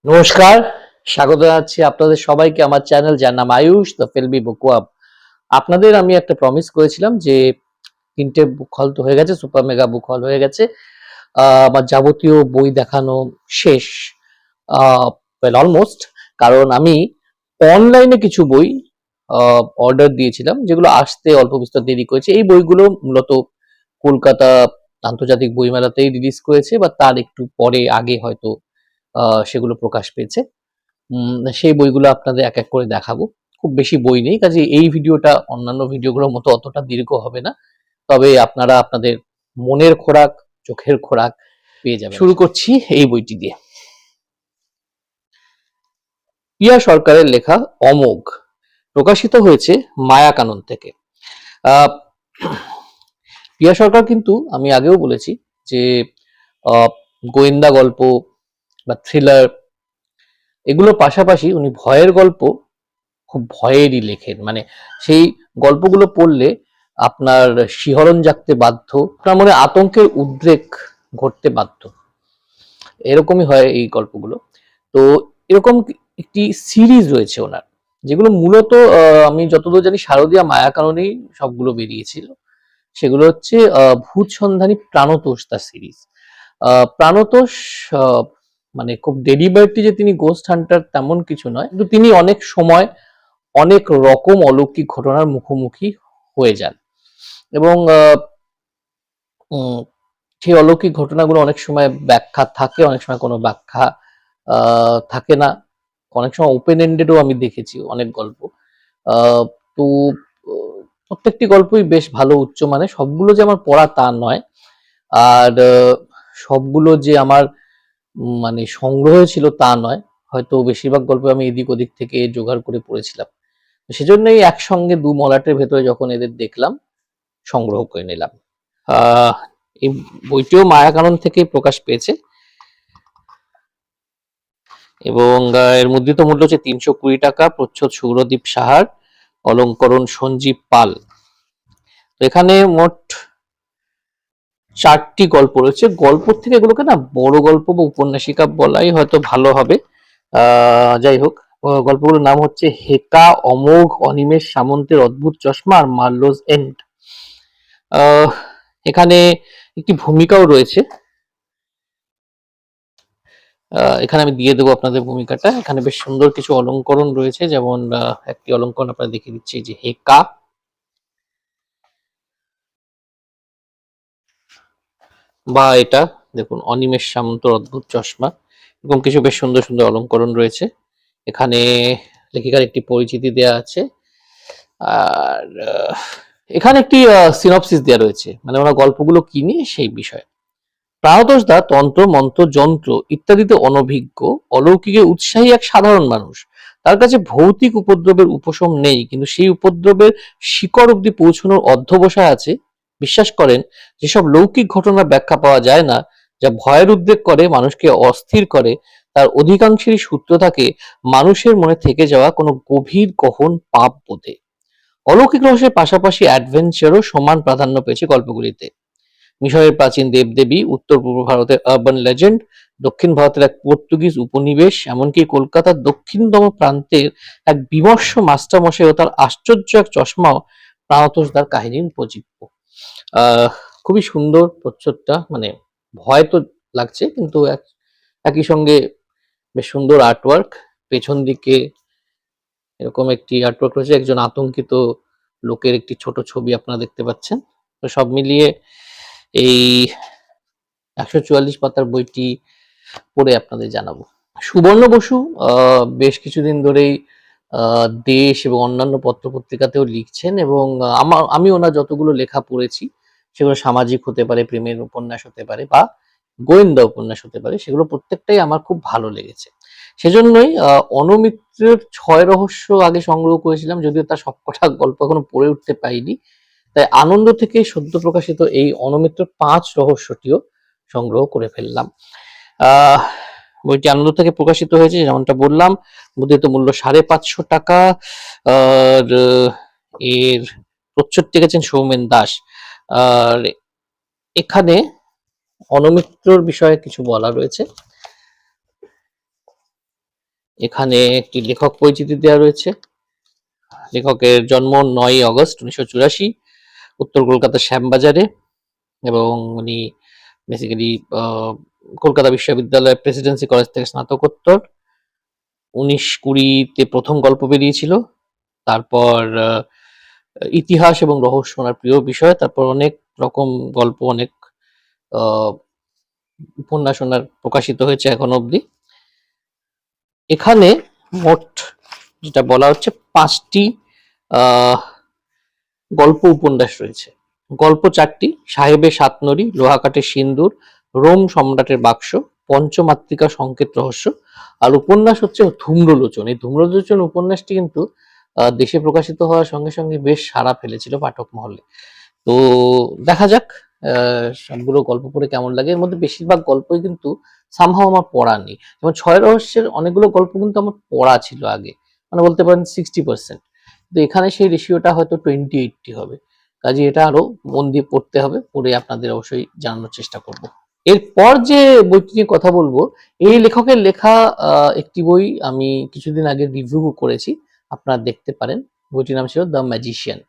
নমস্কার, স্বাগত জানাচ্ছি আপনাদের সবাইকে আমার চ্যানেল যার নাম Ayush the filmy book club. আপনাদের আমি একটা প্রমিস করেছিলাম যে ৩টে বুক হল তো হয়ে গেছে, সুপার মেগা বুক হল হয়ে গেছে। আমার যাবতীয় বই দেখানো শেষ, ওয়েল অলমোস্ট। কারণ আমি অনলাইনে কিছু বই অর্ডার দিয়েছিলাম যেগুলো আসতে অল্প বিস্তর দেরি করেছে। এই বইগুলো মূলত কলকাতা আন্তর্জাতিক বইমেলাতেই রিলিজ করেছে বা তার একটু পরে আগে হয়তো সেগুলো প্রকাশ পেয়েছে। সেই বইগুলো আপনাদের এক এক করে দেখাবো। খুব বেশি বই নেই, কাজে এই ভিডিওটা অন্যান্য ভিডিওগুলোর মতো অতটা দীর্ঘ হবে না। তবে আপনারা আপনাদের মনের খোরাক, চোখের খোরাক পেয়ে যাবেন। শুরু করছি এই বইটি দিয়ে। পিয়া সরকারের লেখা অমোঘ প্রকাশিত হয়েছে মায়াকানন থেকে। আহ, পিয়া সরকার কিন্তু আমি আগেও বলেছি যে গোয়েন্দা গল্প বা থ্রিলার এগুলোর পাশাপাশি উনি ভয়ের গল্প খুব ভয়েরই লেখেন। মানে সেই গল্পগুলো পড়লে আপনার শিহরণ জাগতে বাধ্য, আপনার মনে আতঙ্কের উদ্রেক ঘটতে বাধ্য, এরকমই হয় এই গল্পগুলো। তো এরকম একটি সিরিজ রয়েছে ওনার, যেগুলো মূলত আমি যতদূর জানি শারদীয়া মায়াকাননেই সবগুলো বেরিয়েছিল। সেগুলো হচ্ছে ভূত সন্ধানী প্রাণতোষ তার সিরিজ। প্রাণতোষ মানে খুব ডেলিবারেটলি যে তিনি গোস্ট হান্টার তেমন কিছু নয়, কিন্তু তিনি অনেক সময় অনেক রকম অলৌকিক ঘটনার মুখোমুখি হয়ে যান এবং সেই অলৌকিক ঘটনাগুলো অনেক সময় ব্যাখ্যা থাকে, অনেক সময় কোনো ব্যাখ্যা থাকে না, অনেক সময় ওপেন এন্ডেডও আমি দেখেছি অনেক গল্প। তো প্রত্যেকটি গল্পই বেশ ভালো উচ্চমানের। সবগুলো যে আমার পড়া তা নয়, আর সবগুলো যে আমার মানে সংগ্রহ ছিল তা নয়। হয়তো বেশিরভাগ গল্প আমি এদিক ওদিক থেকে জোগাড় করে পড়েছিলাম। সেজন্যই একসঙ্গে দু মলাটের ভেতরে যখন এদের দেখলাম, সংগ্রহ করে নিলাম। এই বইটিও মায়াকানন থেকে প্রকাশ পেয়েছে এবং এর মুদ্রিত মূল্য হচ্ছে ৩২০ টাকা। প্রচ্ছদ সৌরদীপ সাহার, অলঙ্করণ সঞ্জীব পাল। তো এখানে মোট 4টি গল্প রয়েছে। গল্পর থেকে এগুলোকে না বড় গল্প বা উপন্যাসিকা বলাই হয়তো ভালো হবে। যাই হোক, গল্পগুলোর নাম হচ্ছে হেকা, অমোঘ, অনিমেষ সামন্তের অদ্ভুত চশমা আর মার্লোজ এন্ড। এখানে একটি ভূমিকাও রয়েছে, এখানে আমি দিয়ে দেবো আপনাদের ভূমিকাটা। এখানে বেশ সুন্দর কিছু অলঙ্করণ রয়েছে, যেমন একটি অলঙ্করণ আপনারা দেখিয়ে দিচ্ছি, যে হেকা, বা এটা দেখুন অনিমেষ সামন্তর অদ্ভুত চশমা, এবং কিছু বেশ সুন্দর সুন্দর অলঙ্করণ রয়েছে। এখানে লেখিকার একটি পরিচিতি দেয়া আছে, আর এখানে একটি সিনপসিস দেওয়া রয়েছে, মানে ওরা গল্পগুলো কি নিয়ে সেই বিষয়ে। প্রাণতোষ দা তন্ত্র মন্ত্র যন্ত্র ইত্যাদিতে অনভিজ্ঞ, অলৌকিকে উৎসাহী এক সাধারণ মানুষ। তার কাছে ভৌতিক উপদ্রবের উপশম নেই, কিন্তু সেই উপদ্রবের শিকড় অব্দি পৌঁছানোর অধ্যবসায় আছে। বিশ্বাস করেন, যেসব লৌকিক ঘটনার ব্যাখ্যা পাওয়া যায় না, যা ভয়ের উদ্রেক করে, মানুষকে অস্থির করে, তার অধিকাংশেরই সূত্র থাকে মানুষের মনে থেকে যাওয়া কোনো গভীর গহন পাপ বোধে। অলৌকিক রহস্যের পাশাপাশি অ্যাডভেঞ্চারও সমান প্রাধান্য পেয়েছে গল্পগুলিতে। মিশরের প্রাচীন দেবদেবী, উত্তর পূর্ব ভারতের আরবান লেজেন্ড, দক্ষিণ ভারতের এক পর্তুগিজ উপনিবেশ, এমনকি কলকাতার দক্ষিণতম প্রান্তের এক বিমর্ষ মাস্টারমশাই ও তার আশ্চর্য এক চশমাও প্রাণতোষ দার কাহিনীর উপজীব্য। খুবই সুন্দর প্রচ্ছদটা, মানে ভয় তো লাগছে, কিন্তু একই সঙ্গে বেশ সুন্দর আর্টওয়ার্ক। পেছন দিকে এরকম একটি আর্টওয়ার্ক রয়েছে, একজন আতঙ্কিত লোকের একটি ছোট ছবি আপনারা দেখতে পাচ্ছেন। তো সব মিলিয়ে এই ১৪৪ পাতার বইটি পড়ে আপনাদের জানাবো। সুবর্ণ বসু বেশ কিছুদিন ধরেই দেশ এবং অন্যান্য পত্রপত্রিকাতেও লিখছেন, এবং আমি ওনার যতগুলো লেখা পড়েছি সেগুলো সামাজিক হতে পারে, প্রেমের উপন্যাস হতে পারে, বা গোয়েন্দা উপন্যাস হতে পারে, সেগুলো প্রত্যেকটাই আমার খুব ভালো লেগেছে। সেজন্যই অনমিত্রের ৬ রহস্য আগে সংগ্রহ করেছিলাম, যদিও তার সবকটা গল্প এখনো পড়ে উঠতে পারিনি। তাই আনন্দ থেকে সদ্য প্রকাশিত এই অনমিত্র ৫ রহস্যটিও সংগ্রহ করে ফেললাম। বইটি আনন্দ থেকে প্রকাশিত হয়েছে, যেমনটা বললাম, মুদ্রিত মূল্য ৫৫০ টাকা। আর এর প্রচ্ছদ লিখেছেন সৌমেন দাস। আর এখানে অনমিত্রর বিষয়ে কিছু বলা রয়েছে। এখানে একটি লেখক পরিচিতি দেওয়া রয়েছে। লেখকের জন্ম 9 আগস্ট 1984, উত্তর কলকাতার শ্যামবাজারে, এবং উনি বেসিক্যালি কলকাতা বিশ্ববিদ্যালয় প্রেসিডেন্সি কলেজ থেকে স্নাতকোত্তর। 1920-তে প্রথম গল্প বেরিয়েছিল। তারপর ইতিহাস এবং রহস্য ওনার প্রিয় বিষয়। তারপর অনেক রকম গল্প, অনেক উপন্যাস ওনার প্রকাশিত হয়েছে এখন অবধি। এখানে মোট যেটা বলা হচ্ছে 5টি গল্প উপন্যাস রয়েছে। গল্প 4টি: সাহেবের সাতনরি, লোহাকাঠের সিন্দুর, রোম সম্রাটের বাক্স, পঞ্চমাত্রিকা সংকেত রহস্য। আর উপন্যাস হচ্ছে ধূম্রলোচন। এই ধূম্রলোচন উপন্যাসটি কিন্তু দেশে প্রকাশিত হওয়ার সঙ্গে সঙ্গে বেশ সাড়া ফেলেছিল পাঠক মহলে। তো দেখা যাক সবগুলো গল্প পড়ে কেমন লাগে। এর মধ্যে বেশিরভাগ গল্পই কিন্তু সামহাও আমার পড়া নেই। যেমন ছয় রহস্যের অনেকগুলো গল্প কিন্তু আমার পড়া ছিল আগে, মানে বলতে পারেন 60%। তো এখানে সেই রেশিওটা হয়তো 20-80 হবে। কাজে এটা আরো মন দিয়ে পড়তে হবে, পড়ে আপনাদের অবশ্যই জানানোর চেষ্টা করব। এরপর যে বইটি নিয়ে কথা বলবো, এই লেখকের লেখা একটি বই আমি কিছুদিন আগে রিভিউ করেছি, আপনারা দেখতে পারেন। বইটির নাম ছিল দ্য ম্যাজিশিয়ান,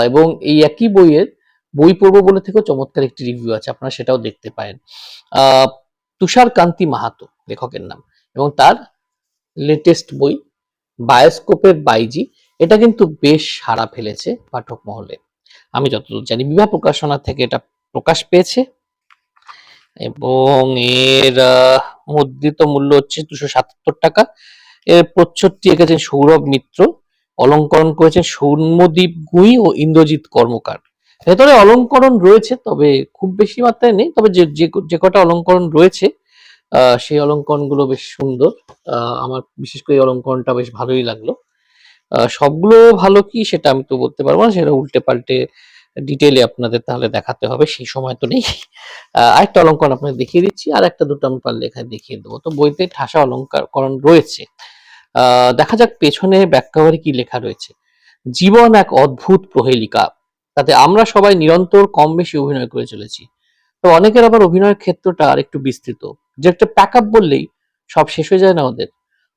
এবং এই একই বইয়ের বই পড়বো বলে থেকেও চমৎকার একটি রিভিউ আছে, আপনারা সেটাও দেখতে পারেন। তুষার কান্তি মাহাতো লেখকের নাম, এবং তার লেটেস্ট বই বায়োস্কোপের বাইজি, এটা কিন্তু বেশ সাড়া ফেলেছে পাঠক মহলে। আমি যতদূর জানি বিভা প্রকাশনা থেকে এটা প্রকাশ পেয়েছে, এবং এর মুদ্রিত মূল্য হচ্ছে 277 টাকা। এর প্রচ্ছদটি এঁকেছেন সৌরভ মিত্র, অলঙ্করণ করেছেন সৌম্যদীপ গুই ও ইন্দ্রজিৎ কর্মকার। ভেতরে অলঙ্করণ রয়েছে, তবে খুব বেশি মাত্রায় নেই, তবে যে কটা অলঙ্করণ রয়েছে সেই অলঙ্করণগুলো বেশ সুন্দর। আমার বিশেষ করে এই অলঙ্করণটা বেশ ভালোই লাগলো। সবগুলো ভালো কি সেটা আমি তো বলতে পারবো না, সেটা উল্টে পাল্টে ডিটেইলে আপনাদের তাহলে দেখাতে হবে, সেই সময় তো নেই। আরেকটা অলঙ্করণ আপনাদের দেখিয়ে দিচ্ছি, আর একটা দুটো আমি পারলে এখানে দেখিয়ে দেবো। তো বইতে ঠাসা অলঙ্কারকরণ রয়েছে। দেখা যাক পেছনে ব্যাখ্যাবারে কি লেখা রয়েছে। জীবন এক অদ্ভুত প্রহেলিকা, তাতে আমরা সবাই নিরন্তর কম বেশি অভিনয় করে চলেছি। তো অনেকের আবার অভিনয়ের ক্ষেত্রটা আর একটু বিস্তৃত, যে একটা প্যাক আপ বললেই সব শেষ হয়ে যায় না ওদের।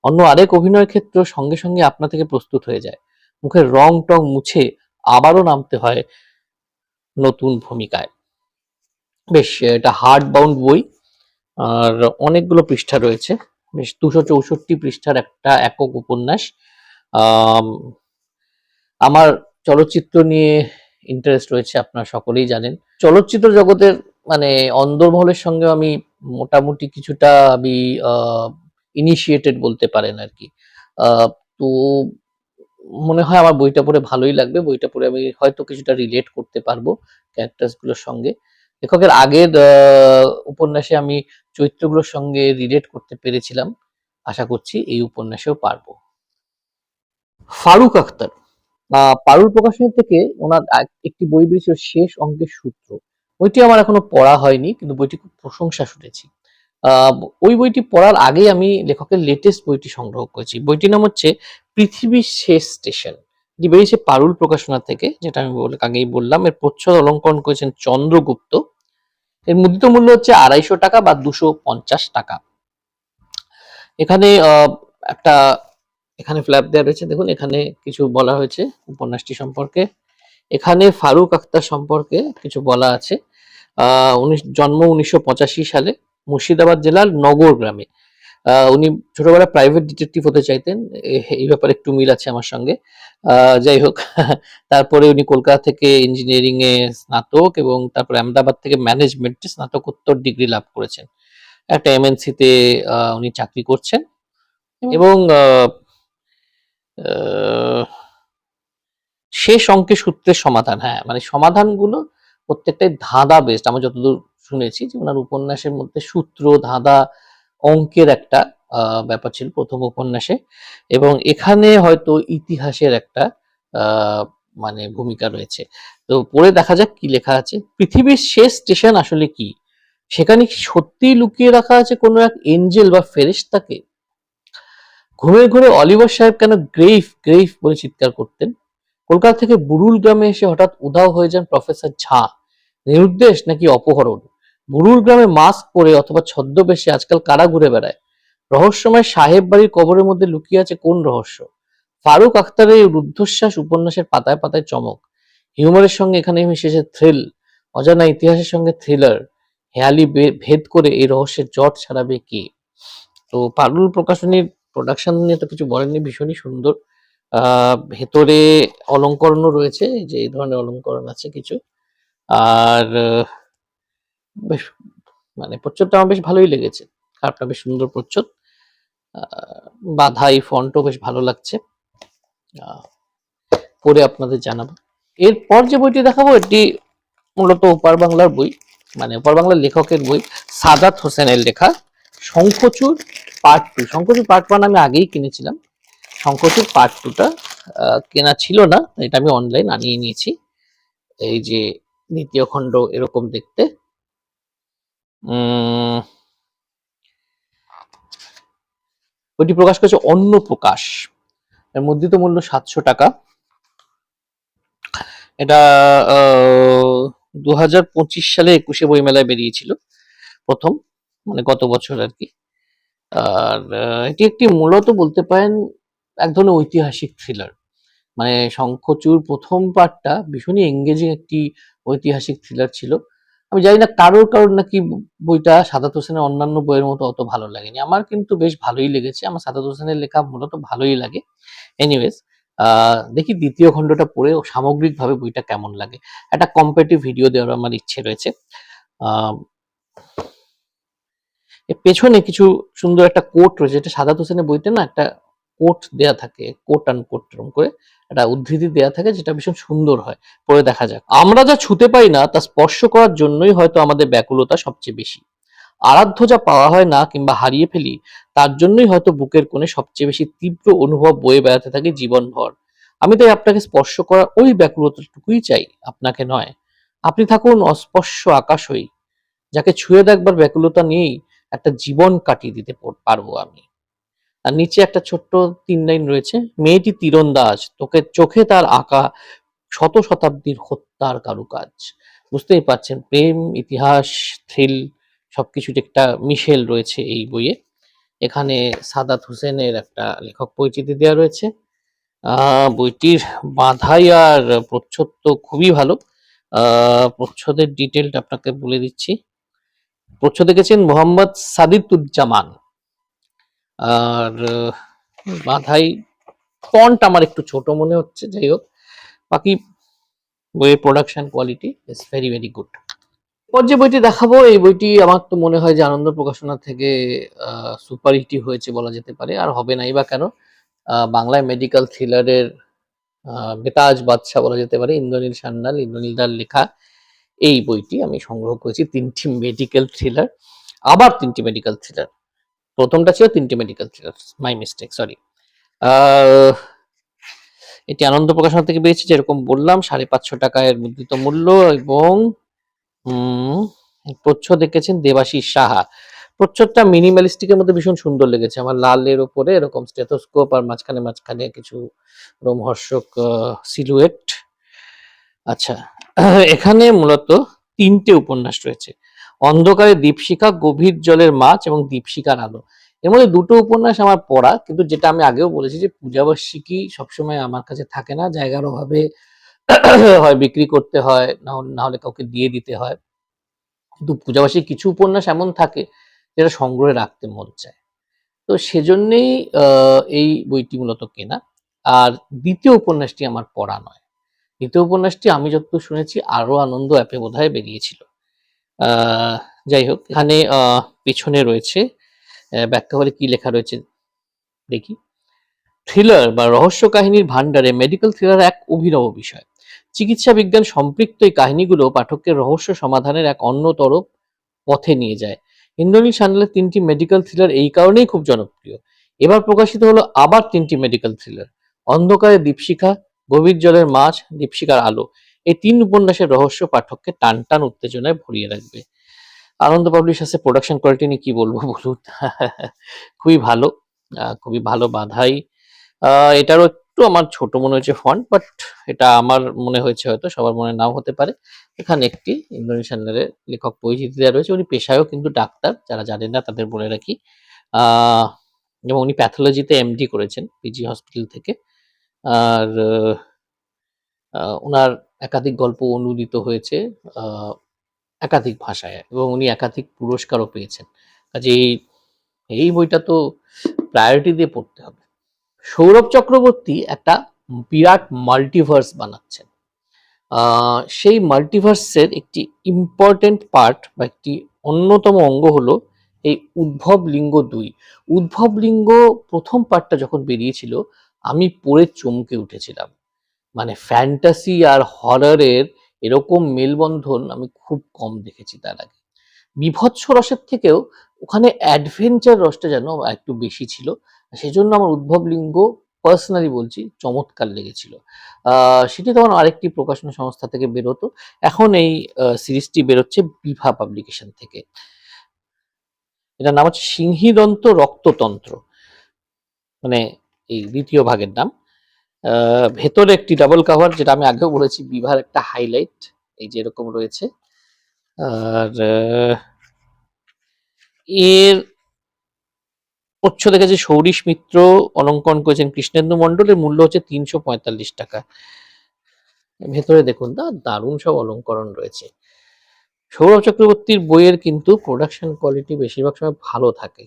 অন্য আরেক অভিনয়ের ক্ষেত্র সঙ্গে সঙ্গে আপনা থেকে প্রস্তুত হয়ে যায়, মুখের রং টং মুছে আবারও নামতে হয় নতুন ভূমিকায়। বেশ এটা হার্ড বাউন্ড বই, আর অনেকগুলো পৃষ্ঠা রয়েছে, বেশ 264 পৃষ্ঠার একটা একক উপন্যাস। আমার চলচ্চিত্র নিয়ে ইন্টারেস্ট রয়েছে, আপনারা সকলেই জানেন। চলচ্চিত্র জগতের মানে অন্দরমহলের সঙ্গে আমি মোটামুটি কিছুটা আমি ইনিশিয়েটেড বলতে পারেন আর কি। তো মনে হয় আমার বইটা পড়ে ভালোই লাগবে। বইটা পড়ে আমি হয়তো কিছুটা রিলেট করতে পারবো ক্যারেক্টার্স গুলোর সঙ্গে। লেখকের আগের উপন্যাসে আমি চরিত্রগুলোর সঙ্গে রিলেট করতে পেরেছিলাম, আশা করছি এই উপন্যাসেও পারবো। ফারুক আখতার, পারুল প্রকাশনী থেকে ওনার একটি বই বেরিয়েছিল শেষ অঙ্কের সূত্র। বইটি আমার এখনো পড়া হয়নি, কিন্তু বইটি খুব প্রশংসা শুনেছি। ওই বইটি পড়ার আগেই আমি লেখকের লেটেস্ট বইটি সংগ্রহ করেছি। বইটির নাম হচ্ছে পৃথিবীর শেষ স্টেশন। এটি বেরিয়েছে পারুল প্রকাশনা থেকে, যেটা আমি আগেই বললাম। এর প্রচ্ছদ অলঙ্করণ করেছেন চন্দ্রগুপ্ত। এর মুদ্রিত মূল্য হচ্ছে 250 টাকা বা 250 টাকা। এখানে একটা এখানে ফ্ল্যাপ দেওয়া রয়েছে, দেখুন এখানে কিছু বলা হয়েছে উপন্যাসটি সম্পর্কে। এখানে ফারুক আখতার সম্পর্কে কিছু বলা আছে। জন্ম 1985 সালে মুর্শিদাবাদ জেলার নগর গ্রামে। উনি ছোটবেলায় প্রাইভেট ডিটেকটিভ হতে চাইতেন, এই ব্যাপারে একটু মিল আছে আমার সঙ্গে। যাই হোক, তারপরে উনি কলকাতা থেকে ইঞ্জিনিয়ারিং এ স্নাতক, এবং তারপরে আহমেদাবাদ থেকে ম্যানেজমেন্টে স্নাতকোত্তর ডিগ্রি লাভ করেছেন। একটা এমএনসি তে উনি চাকরি করছেন, এবং শেষ অঙ্কের সূত্রের সমাধান, হ্যাঁ মানে সমাধানগুলো প্রত্যেকটাই ধাঁধা বেসড। আমরা যতদূর শুনেছি যে ওনার উপন্যাসের মধ্যে সূত্র, ধাঁধা, অঙ্কের একটা ব্যাপার ছিল প্রথম উপন্যাসে, এবং এখানে হয়তো ইতিহাসের একটা মানে ভূমিকা রয়েছে। তো পড়ে দেখা যাক কি লেখা আছে। পৃথিবীর শেষ স্টেশন আসলে কি? সেখানে কি সত্যিই লুকিয়ে রাখা আছে কোনো এক এঞ্জেল বা ফেরেশতাকে? ঘুরে ঘুরে অলিভার সাহেব কেন গ্রেইভ গ্রেইভ বলে চিৎকার করতেন? কলকাতা থেকে বুরুল গ্রামে এসে হঠাৎ উধাও হয়ে যান প্রফেসর ঝা। নিরুদ্দেশ নাকি অপহরণ? বুরুল গ্রামে মাস্ক পরে অথবা ছদ্মবেশে আজকাল কারা ঘুরে বেড়ায়? রহস্যময় সাহেব বাড়ির কবরের মধ্যে লুকিয়ে আছে কোন রহস্য? ফারুক আখতারের এই রুদ্ধশ্বাস উপন্যাসের পাতায় পাতায় চমক, হিউমারের সঙ্গে এখানে মিশেছে থ্রিল, অজানা ইতিহাসের সঙ্গে থ্রিলার। হেয়ালি ভেদ করে এই রহস্যের জট ছাড়াবে কে? তো পারুল প্রকাশনীর প্রোডাকশন নিয়ে তো কিছু বলেননি, ভীষণই সুন্দর। ভেতরে অলঙ্করণও রয়েছে, এই যে এই ধরনের অলঙ্করণ আছে কিছু। আর বেশ মানে প্রচ্ছদটা আমার বেশ ভালোই লেগেছে, খারাপটা, বেশ সুন্দর প্রচ্ছদ। বাঁধাই ফন্টও বেশ ভালো লাগছে। পড়ে আপনাদের জানাবো। এরপর যে বইটি দেখাবো এটি মূলত ওপার বাংলার বই, মানে ওপার বাংলার লেখকের বই, সাদাত হোসেনের লেখা শঙ্খচূড় পার্ট 2। শঙ্খচূড় পার্ট 1 আমি আগেই কিনেছিলাম, শঙ্খচূড় পার্ট 2টা কেনা ছিল না, এটা আমি অনলাইন আনিয়ে নিয়েছি। এই যে দ্বিতীয় খণ্ড এরকম দেখতে। বইটি প্রকাশ করেছে অন্য প্রকাশ, এর মুদ্রিত মূল্য 700 টাকা। এটা 2025 সালে 21শে বইমেলায় বেরিয়েছিল প্রথম, মানে গত বছর আর কি। আর এটি একটি মূলত বলতে পারেন এক ধরনের ঐতিহাসিক থ্রিলার। মানে শঙ্খচূড় প্রথম পার্টটা ভীষণই এঙ্গেজিং একটি ঐতিহাসিক থ্রিলার ছিল। আমি জানি না কারোর নাকি বইটা সাদাত হোসেনের অন্যান্য বইয়ের মতো অত ভালো লাগেনি, আমার কিন্তু বেশ ভালোই লেগেছে। আমার সাদাত হোসেনের লেখা মূলত ভালোই লাগে। এনিওয়েজ, দেখি দ্বিতীয় খণ্ডটা পড়ে সামগ্রিকভাবে বইটা কেমন লাগে। একটা কম্পারেটিভ ভিডিও দেওয়ার আমার ইচ্ছে রয়েছে। আহ এর পেছনে কিছু সুন্দর একটা কোট রয়েছে, এটা সাদাত হোসেনের বইতে না একটা কোট দেয়া থাকে, কোট আন কোট এরকম করে একটা উদ্ধৃতি দেয়া থাকে, যেটা ভীষণ সুন্দর হয়। পড়ে দেখা যাক। আমরা যা ছুতে পাই না তা স্পর্শ করার জন্যই হয়তো আমাদের ব্যাকুলতা সবচেয়ে বেশি। আরাধ্য যা পাওয়া হয় না কিংবা হারিয়ে ফেলি, তার জন্যই হয়তো বুকের কোণে সবচেয়ে বেশি তীব্র অনুভব বয়ে বেড়াতে থাকে জীবনভর। আমি তাই আপনাকে স্পর্শ করার ওই ব্যাকুলতাটুকুই চাই, আপনাকে নয়। আপনি থাকুন অস্পর্শ আকাশই, যাকে ছুঁয়ে দেখবার ব্যাকুলতা নিয়েই একটা জীবন কাটিয়ে দিতে পারবো আমি। আর নিচে একটা ছোট্ট 3 লাইন রয়েছে, মেয়েটি তীরন্দাজ, তোকে চোখে তার আঁকা শত শতাব্দীর হত্যার কারুকাজ। বুঝতেই পারছেন, প্রেম, ইতিহাস, থ্রিল সবকিছুর একটা মিশেল রয়েছে এই বইয়ে। এখানে সাদাত হোসেনের একটা লেখক পরিচিতি দেওয়া রয়েছে। বইটির বাঁধাই আর প্রচ্ছদ তো খুবই ভালো। প্রচ্ছদের ডিটেলটা আপনাকে বলে দিচ্ছি। প্রচ্ছদ এঁকেছেন মোহাম্মদ সাদিকুজ্জামান। আর বাঁধাই ফন্ট আমার একটু ছোট মনে হচ্ছে, যাই হোক বাকি বইয়ের production quality is very very good. পর যে বইটি দেখাবো, এই বইটি আমার তো মনে হয় যে আনন্দ প্রকাশনা থেকে সুপার হিটই হয়েছে বলা যেতে পারে, আর হবে নাই বা কেন। বাংলায় মেডিকেল থ্রিলারের বেতাজ বাদশা বলা যেতে পারে, ইন্দ্রনীল সান্যাল, ইন্দ্রনীল দার লেখা এই বইটি আমি সংগ্রহ করেছি। 3টি মেডিকেল থ্রিলার, আবার 3টি মেডিকেল থ্রিলার, প্রথমটা ছিল 3টি medical thriller, my mistake, sorry. এটি আনন্দ প্রকাশনা থেকে পেয়েছি, যেরকম বললাম 550 টাকা এর মুদ্রিত মূল্য। এবং প্রচ্ছদ দেখেছেন দেবাশিস সাহা। প্রচ্ছদটা মিনিমালিস্টিকের মধ্যে ভীষণ সুন্দর লেগেছে আমার, লালের উপরে এরকম স্টেথোস্কোপ আর মাঝখানে মাঝখানে কিছু রোমহর্ষক সিলুয়েট। আচ্ছা, এখানে মূলত 3টে উপন্যাস রয়েছে, অন্ধকারে দীপশিখা, গভীর জলের মাছ এবং দীপশিখার আলো। এর মধ্যে 2টো উপন্যাস আমার পড়া, কিন্তু যেটা আমি আগেও বলেছি যে পূজাবার্ষিকী সবসময় আমার কাছে থাকে না, জায়গার অভাবে হয় বিক্রি করতে হয়, না হলে কাউকে দিয়ে দিতে হয়। কিন্তু পূজাবার্ষিকী কিছু উপন্যাস এমন থাকে যেটা সংগ্রহে রাখতে মন চায়, তো সেজন্যই এই বইটি মূলত কেনা। আর দ্বিতীয় উপন্যাসটি আমার পড়া নয়, দ্বিতীয় উপন্যাসটি আমি যতদূর শুনেছি আরো আনন্দ অ্যাপে বোধহয় বেরিয়েছিল। যাই হোক, এখানে পিছনে রয়েছে ব্যাখ্যা করে কি লেখা রয়েছে দেখি। থ্রিলার বা রহস্য কাহিনীর ভান্ডারে মেডিকেল থ্রিলার এক অভিনব বিষয়। চিকিৎসা বিজ্ঞান সম্পৃক্ত এই কাহিনীগুলো পাঠককে রহস্য সমাধানের এক অন্যতর পথে নিয়ে যায়। ইন্দ্রনীল সান্যালের 3টি মেডিকেল থ্রিলার এই কারণেই খুব জনপ্রিয়। এবার প্রকাশিত হলো আবার 3টি মেডিকেল থ্রিলার, অন্ধকারে দীপশিখা, গভীর জলের মাছ, দীপশিখার আলো। এই 3 উপন্যাসের রহস্য পাঠককে টান টান উত্তেজনায় ভরিয়ে রাখবে। আনন্দ পাবলিশার্সের প্রোডাকশন কোয়ালিটি নিয়ে কি বলবো বলুন, খুবই ভালো, খুবই ভালো বাঁধাই। এটারও একটু আমার ছোট মনে হয়েছে ফন্ট, বাট এটা আমার মনে হয়েছে, হয়তো সবার মনে নাও হতে পারে। এখানে একটি ইন্দ্রনীল সান্যালের লেখক পরিচিতি দেওয়া রয়েছে, উনি পেশায়ও কিন্তু ডাক্তার, যারা জানেন না তাদের বলে রাখি। আহ, এবং উনি প্যাথোলজিতে এমডি করেছেন পিজি হসপিটাল থেকে। আর ওনার একাধিক গল্প অনুদিত হয়েছে আহ, একাধিক ভাষায়, এবং উনি একাধিক পুরস্কারও পেয়েছেন। কাজেই এই বইটা তো প্রায়োরিটি দিয়ে পড়তে হবে। সৌরভ চক্রবর্তী একটা বিরাট মাল্টিভার্স বানাচ্ছেন। সেই মাল্টিভার্সের একটি ইম্পর্টেন্ট পার্ট বা একটি অন্যতম অঙ্গ হলো এই উদ্ভব লিঙ্গ 2। উদ্ভব লিঙ্গ প্রথম পার্টটা যখন বেরিয়েছিল আমি পড়ে চমকে উঠেছিলাম। মানে ফ্যান্টাসি আর হররের এরকম মেলবন্ধন আমি খুব কম দেখেছি তার আগে। বীভৎস রসের থেকেও ওখানে অ্যাডভেঞ্চার রসটা যেন একটু বেশি ছিল। সেজন্য আমার উদ্ভব লিঙ্গ পার্সোনালি বলছি চমৎকার লেগেছিল। সেটি তখন আরেকটি প্রকাশনা সংস্থা থেকে বেরোতো। এখন এই সিরিজটি বেরোচ্ছে বিভা পাবলিকেশন থেকে। এটার নাম হচ্ছে সিংহীদন্ত রক্ততন্ত্র, মানে এই দ্বিতীয় ভাগের নাম। ভেতরে একটি ডাবল কাভার, যেটা আমি আগেও বলেছি বিভার একটা হাইলাইট, এই যে এরকম রয়েছে। আর এর প্রচ্ছদে গেছে সৌরিশ মিত্র অলঙ্করণ করেছেন কৃষ্ণেন্দু মণ্ডল। এর মূল্য হচ্ছে 345 টাকা। ভেতরে দেখুন দারুণ সব অলঙ্করণ রয়েছে। সৌরভ চক্রবর্তীর বইয়ের কিন্তু প্রোডাকশন কোয়ালিটি বেশিরভাগ সময় ভালো থাকে,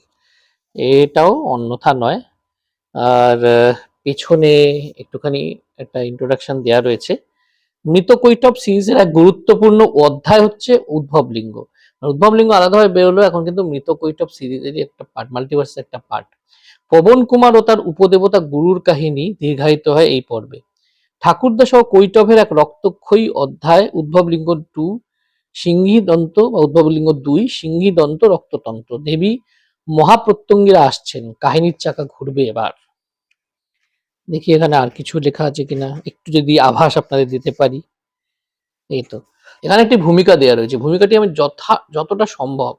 এটাও অন্যথা নয়। আর পেছনে একটুখানি একটা ইন্ট্রোডাকশন দেওয়া রয়েছে। মৃতকৈটব সিরিজের এক গুরুত্বপূর্ণ অধ্যায় হচ্ছে উদ্ভব লিঙ্গ। উদ্ভব লিঙ্গ আলাদাভাবে বেরোলো, এখন কিন্তু মৃতকৈটব সিরিজেরই একটা পার্ট, মাল্টিভার্সের একটা পার্ট। পবন কুমার ও তার উপদেবতা গুরুর কাহিনী দীর্ঘায়িত হয় এই পর্বে। ঠাকুরদা সহ কৈটভের এক রক্তক্ষয়ী অধ্যায় উদ্ভব লিঙ্গ 2 সিংহী দন্ত বা উদ্ভব লিঙ্গ 2 সিংহী দন্ত রক্ততন্ত্র। দেবী মহাপ্রত্যঙ্গীরা আসছেন, কাহিনীর চাকা ঘুরবে এবার। দেখি এখানে আর কিছু লেখা আছে কিনা, একটু যদি আভাস আপনাদের দিতে পারি। এই তো এখানে একটি ভূমিকা দেওয়া রয়েছে, ভূমিকাটি আমি যতটা সম্ভব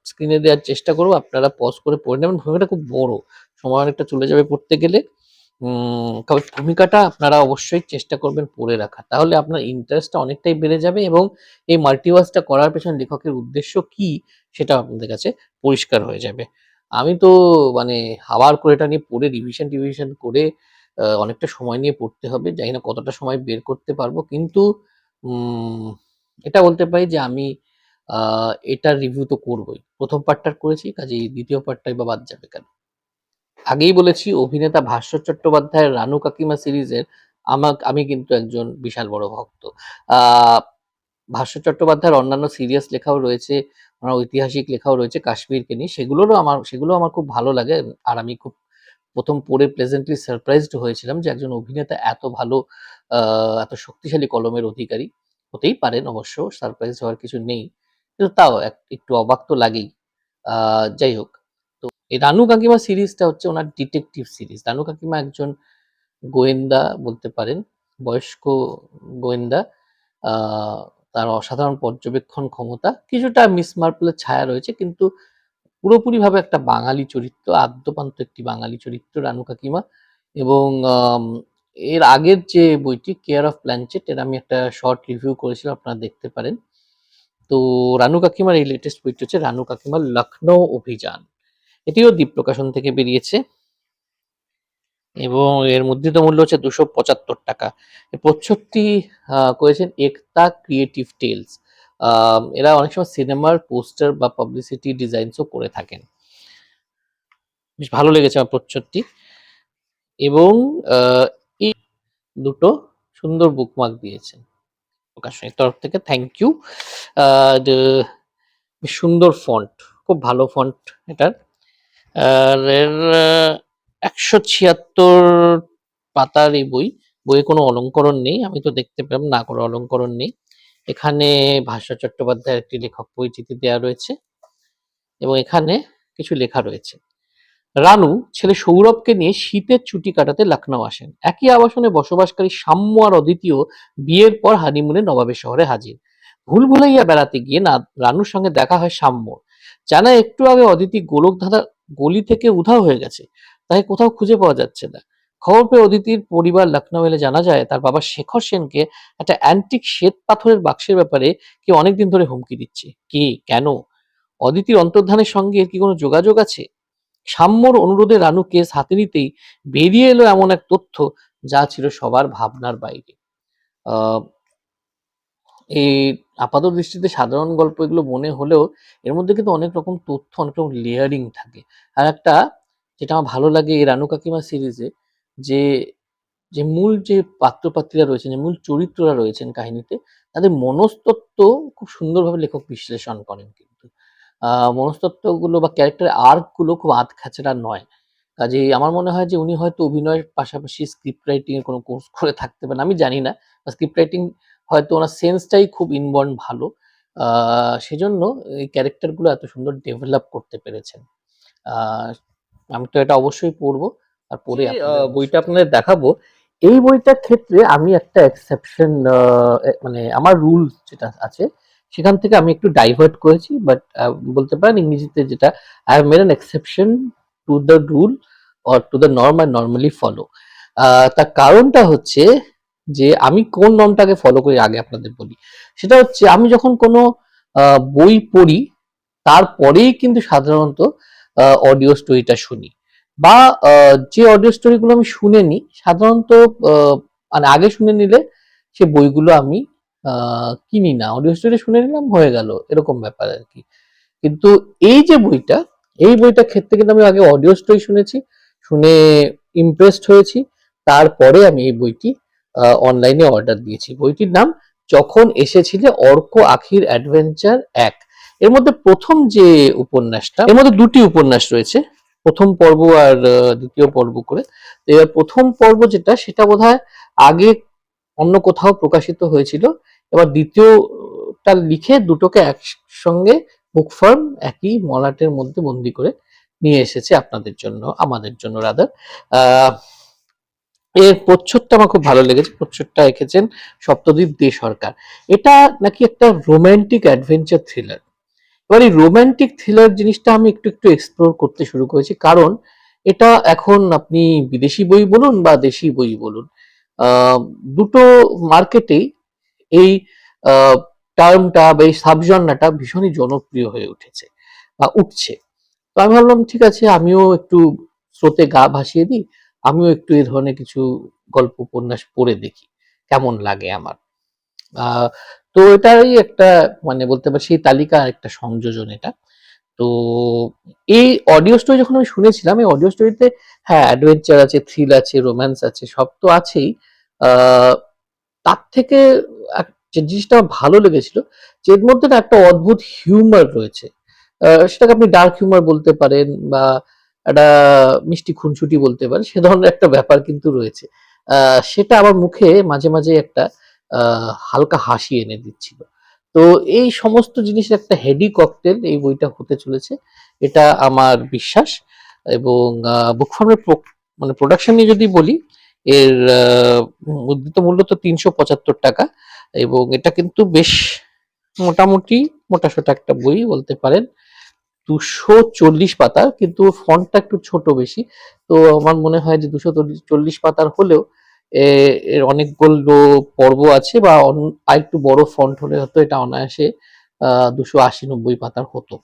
স্ক্রিনে দেওয়ার চেষ্টা করবো, আপনারা পজ করে পড়ে নেবেন। ভূমিকাটা খুব বড়, সময় অনেকটা চলে যাবে পড়তে গেলে। তবে ভূমিকাটা আপনারা অবশ্যই চেষ্টা করবেন পড়ে রাখা, তাহলে আপনার ইন্টারেস্টটা অনেকটাই বেড়ে যাবে, এবং এই মাল্টিভার্সটা করার পেছনে লেখকের উদ্দেশ্য কি সেটা আপনাদের কাছে পরিষ্কার হয়ে যাবে। আমি তো মানে আবার করে এটা নিয়ে পড়ে রিভিশন করে অনেকটা সময় নিয়ে পড়তে হবে, জানি না কতটা সময় বের করতে পারবো, কিন্তু এটা বলতে পারি যে আমি এটার রিভিউ তো করবোই। প্রথম পার্টটার করেছি, কাজেই দ্বিতীয় পার্টটাই বা বাদ যাবে কেন। আগেই বলেছি অভিনেতা ভাস্বর চট্টোপাধ্যায়ের রানু কাকিমা সিরিজের আমি কিন্তু একজন বিশাল বড় ভক্ত। ভাস্বর চট্টোপাধ্যায়ের অন্যান্য সিরিয়াস লেখাও রয়েছে, ওনার ঐতিহাসিক লেখাও রয়েছে কাশ্মীরকে নিয়ে, সেগুলো আমার খুব ভালো লাগে। আর আমি খুব প্রথম পড়ে প্লেজেন্টলি সারপ্রাইজড হয়েছিলাম যে একজন অভিনেতা এত ভালো এত শক্তিশালী কলমের অধিকারী হতেই পারেন, অবশ্য সারপ্রাইজ হওয়ার কিছু নেই, কিন্তু তাও একটু অবাক তো লাগেই। যাই হোক, এই রানু কাকিমা সিরিজটা হচ্ছে ওনার ডিটেকটিভ সিরিজ। রানু কাকিমা একজন গোয়েন্দা বলতে পারেন, বয়স্ক গোয়েন্দা। তার অসাধারণ পর্যবেক্ষণ ক্ষমতা, কিছুটা মিস মার্পলের ছায়া রয়েছে, কিন্তু পুরোপুরি ভাবে একটা বাঙালি চরিত্র, আদ্যপান্ত একটি বাঙালি চরিত্র রানু কাকিমা। এবং এর আগের যে বইটি কেয়ার অফ প্ল্যানচেট, এর আমি একটা শর্ট রিভিউ করেছিলাম, আপনারা দেখতে পারেন। তো রানু কাকিমার এই লেটেস্ট বইটি হচ্ছে রানু কাকিমার লখনৌ অভিযান। এটিও দ্বীপ প্রকাশন থেকে বেরিয়েছে, এবং এর মুদ্রিত মূল্য হচ্ছে 275 টাকা। এই প্রচ্ছদটি করেছেন একতা ক্রিয়েটিভ টেলস। এরা অনেক সময় সিনেমার পোস্টার বা পাবলিসিটি ডিজাইনসও করে থাকেন। বেশ ভালো লেগেছে আমার প্রচ্ছদটি, এবং এই দুটো সুন্দর বুকমার্ক দিয়েছেন প্রকাশনের তরফ থেকে, থ্যাংক ইউ। সুন্দর ফন্ট, খুব ভালো ফন্ট এটার। আর এর 176 পাতার এই বইয়ে কোনো অলঙ্করণ নেই, আমি তো দেখতে পেলাম না কোনো অলঙ্করণ নেই। এখানে ভাস্বর চট্টোপাধ্যায়ের একটি লেখক পরিচিতি দেওয়া রয়েছে, এবং এখানে কিছু লেখা রয়েছে। রানু ছেলে সৌরভকে নিয়ে শীতের ছুটি কাটাতে লখনৌ আসেন। একই আবাসনে বসবাসকারী সাম্য আর অদ্বিতীয় বিয়ের পর হানিমুনে নবাবের শহরে হাজির। ভুল ভুলাইয়া বেড়াতে গিয়ে রানুর সঙ্গে দেখা হয় সাম্য। জানা একটু আগে অদিতি গোলকধাঁধার গলি থেকে উধাও হয়ে গেছে, তাকে কোথাও খুঁজে পাওয়া যাচ্ছে না। খবর পেয়ে অদিতির পরিবার লখনৌ এলে জানা যায় তার বাবা শেখর সেনকে একটা অ্যান্টিক শ্বেত পাথরের বাক্সের ব্যাপারে কেউ অনেকদিন ধরে হুমকি দিচ্ছে। কে, কেন, অদিতির অন্তর্ধানের সঙ্গে এর কি কোনো যোগাযোগ আছে? সাম্যর অনুরোধে রানু কেস হাতে নিতেই বেরিয়ে এলো এমন এক তথ্য যা ছিল সবার ভাবনার বাইরে। আহ এই আপাত দৃষ্টিতে সাধারণ গল্প এগুলো মনে হলেও এর মধ্যে কিন্তু অনেক রকম তথ্য, অনেক রকম লেয়ারিং থাকে। আর একটা যেটা আমার ভালো লাগে এই রানু কাকিমা সিরিজে, যে যে মূল যে পাত্র-পাত্রীরা রয়েছেন, যে মূল চরিত্ররা রয়েছেন কাহিনীতে, তাদের মনস্তত্ত্ব খুব সুন্দরভাবে লেখক বিশ্লেষণ করেন কিন্তু। মনস্তত্ত্বগুলো বা ক্যারেক্টার আর্ক গুলো খুব আধখাচড়া নয়। কাজেই আমার মনে হয় যে উনি হয়তো অভিনয়ের পাশাপাশি স্ক্রিপ্ট রাইটিং এর কোনো কোর্স করে থাকতে পারেন। আমি জানি না। বা স্ক্রিপ্ট রাইটিং হয়তো ওনার সেন্সটাই খুব ইনবর্ন ভালো। আ সেজন্য এই ক্যারেক্টার গুলো এত সুন্দর ডেভেলপ করতে পেরেছেন। আ আমি তো এটা অবশ্যই পড়বো। আর পড়ে বইটা আপনাদের দেখাবো। এই বইটার ক্ষেত্রে আমি একটা এক্সেপশন মানে আমার রুলস যেটা আছে সেখান থেকে আমি একটু ডাইভার্ট করেছি, বাট বলতে পারেন ইংরেজিতে যেটা I have made an exception to the rule or to the norm I normally follow. তার কারণটা হচ্ছে যে আমি কোন নর্মটাকে ফলো করি আগে আপনাদের বলি। সেটা হচ্ছে আমি যখন কোনো বই পড়ি তারপরেই কিন্তু সাধারণত অডিও স্টোরিটা শুনি, বা যে অডিও স্টোরি গুলো আমি শুনে নিই সাধারণত মানে আগে শুনে নিলে সে বইগুলো আমি কিনি না, অডিও স্টোরি শুনে নিলাম হয়ে গেল, এরকম ব্যাপার আর কি। কিন্তু এই যে বইটা, এই বইটার ক্ষেত্রে কিন্তু আমি আগে অডিও স্টোরি শুনেছি, শুনে ইমপ্রেসড হয়েছি, তারপরে আমি এই বইটি অনলাইনে অর্ডার দিয়েছি। বইটির নাম যখন এসেছিলে অর্ক আখির অ্যাডভেঞ্চার ১। এর মধ্যে প্রথম যে উপন্যাসটা, এর মধ্যে দুটি উপন্যাস রয়েছে, প্রথম পর্ব আর দ্বিতীয় পর্ব করে। এবার প্রথম পর্ব যেটা সেটা বোধহয় আগে অন্য কোথাও প্রকাশিত হয়েছিল, এবার দ্বিতীয়টা লিখে দুটোকে একসঙ্গে বুক ফার্ম একই মলাটের মধ্যে বন্দি করে নিয়ে এসেছে আপনাদের জন্য, আমাদের জন্য রাদার। আহ এর প্রচ্ছদটা আমার খুব ভালো লেগেছে, প্রচ্ছদটা এঁকেছেন সপ্তদ্বীপ দে সরকার। এটা নাকি একটা রোমান্টিক অ্যাডভেঞ্চার থ্রিলার। এবার এই রোমান্টিক থ্রিলার জিনিসটা আমি একটু একটু এক্সপ্লোর করতে শুরু করেছি, কারণ এটা এখন আপনি বিদেশি বই বলুন বা দেশি বই বলুন, দুটো মার্কেটেই এই টার্মটা বা এই সাবজনরাটা ভীষণই জনপ্রিয় হয়ে উঠেছে বা উঠছে। তো আমি ভাবলাম ঠিক আছে আমিও একটু স্রোতে গা ভাসিয়ে দিই, আমিও একটু এই ধরনের কিছু গল্প উপন্যাস পড়ে দেখি কেমন লাগে আমার। আহ তো এটাই একটা মানে বলতে পারি সেই তালিকার একটা সংযোজন এটা। তো এই অডিও স্টোরি যখন আমি শুনেছিলাম, এই অডিও স্টোরিতে হ্যাঁ অ্যাডভেঞ্চার আছে, থ্রিল আছে, রোম্যান্স আছে, সব তো আছেই। আহ তার থেকে যে জিনিসটা আমার ভালো লেগেছিল যে এর মধ্যে না একটা অদ্ভুত হিউমার রয়েছে। সেটাকে আপনি ডার্ক হিউমার বলতে পারেন বা একটা মিষ্টি খুনসুটি বলতে পারেন, সে ধরনের একটা ব্যাপার কিন্তু রয়েছে। সেটা আমার মুখে মাঝে মাঝে একটা হালকা হাসি এনে দিচ্ছিল। তো এই সমস্ত জিনিসের একটা হেডি ককটেল এই বইটা হতে চলেছে, এটা আমার বিশ্বাস। এবং বুক ফার্মের মানে প্রোডাকশন নিয়ে যদি বলি, এর মুদ্রিত মূল্য তো ৩৭৫ টাকা, এবং এটা কিন্তু বেশ মোটামুটি মোটাসোটা একটা বই বলতে পারেন। ২৪০ পাতার, কিন্তু ফন্টটা একটু ছোট বেশি। তো আমার মনে হয় যে ২৪০ পাতার হলেও এর অনেকগুলো পর্ব আছে, বা আরেকটু বড় ফন্ট হলে হয়তো এটা অনায়াসে ২৮০-৯০ পাতার হতো।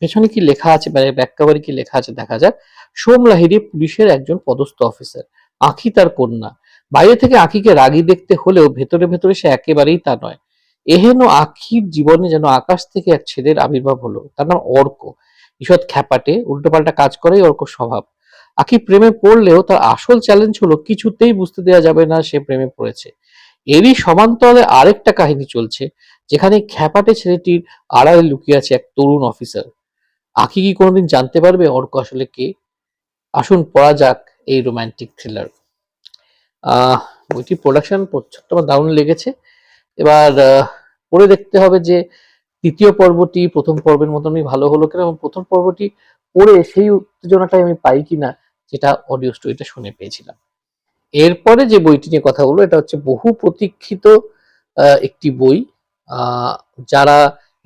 পেছনে কি লেখা আছে, মানে ব্যাক কভারে কি লেখা আছে দেখা যাক। সোম লাহিড়ী পুলিশের একজন পদস্থ অফিসার, আঁখি তার কন্যা। বাইরে থেকে আঁখিকে রাগী দেখতে হলেও ভেতরে ভেতরে সে একেবারেই তা নয়। এহেন আঁখির জীবনে যেন আকাশ থেকে এক ছেলের আবির্ভাব হলো, তার নাম অর্ক। ঈষৎ খ্যাপাটে, উল্টোপাল্টা কাজ করেই অর্ক স্বভাব। আঁখি প্রেমে পড়লেও তার আসল চ্যালেঞ্জ হলো কিছুতেই বুঝতে দেওয়া যাবে না সে প্রেমে পড়েছে। এরই সমান্তরালে আরেকটা কাহিনী চলছে, যেখানে খ্যাপাটে ছেলেটির আড়ালে লুকিয়ে আছে এক তরুণ অফিসার। আঁখি কি কোনোদিন জানতে পারবে অর্ক আসলে কে? আসুন পড়া যাক এই রোমান্টিক থ্রিলার। আহ বইটি প্রোডাকশন প্রচ্ছদটা আমার দারুণ লেগেছে। এবার পড়ে দেখতে হবে যে তৃতীয় পর্বটি প্রথম পর্বের মতনই ভালো হলো কিনা, এবং প্রথম পর্বটি পড়ে সেই উত্তেজনাটাই আমি পাই কিনা যেটা অডিও স্টোরিটা শুনে পেয়েছিলাম। এরপরে যে বইটি নিয়ে কথা বলবো এটা হচ্ছে বহু প্রতীক্ষিত একটি বই। আহ, যারা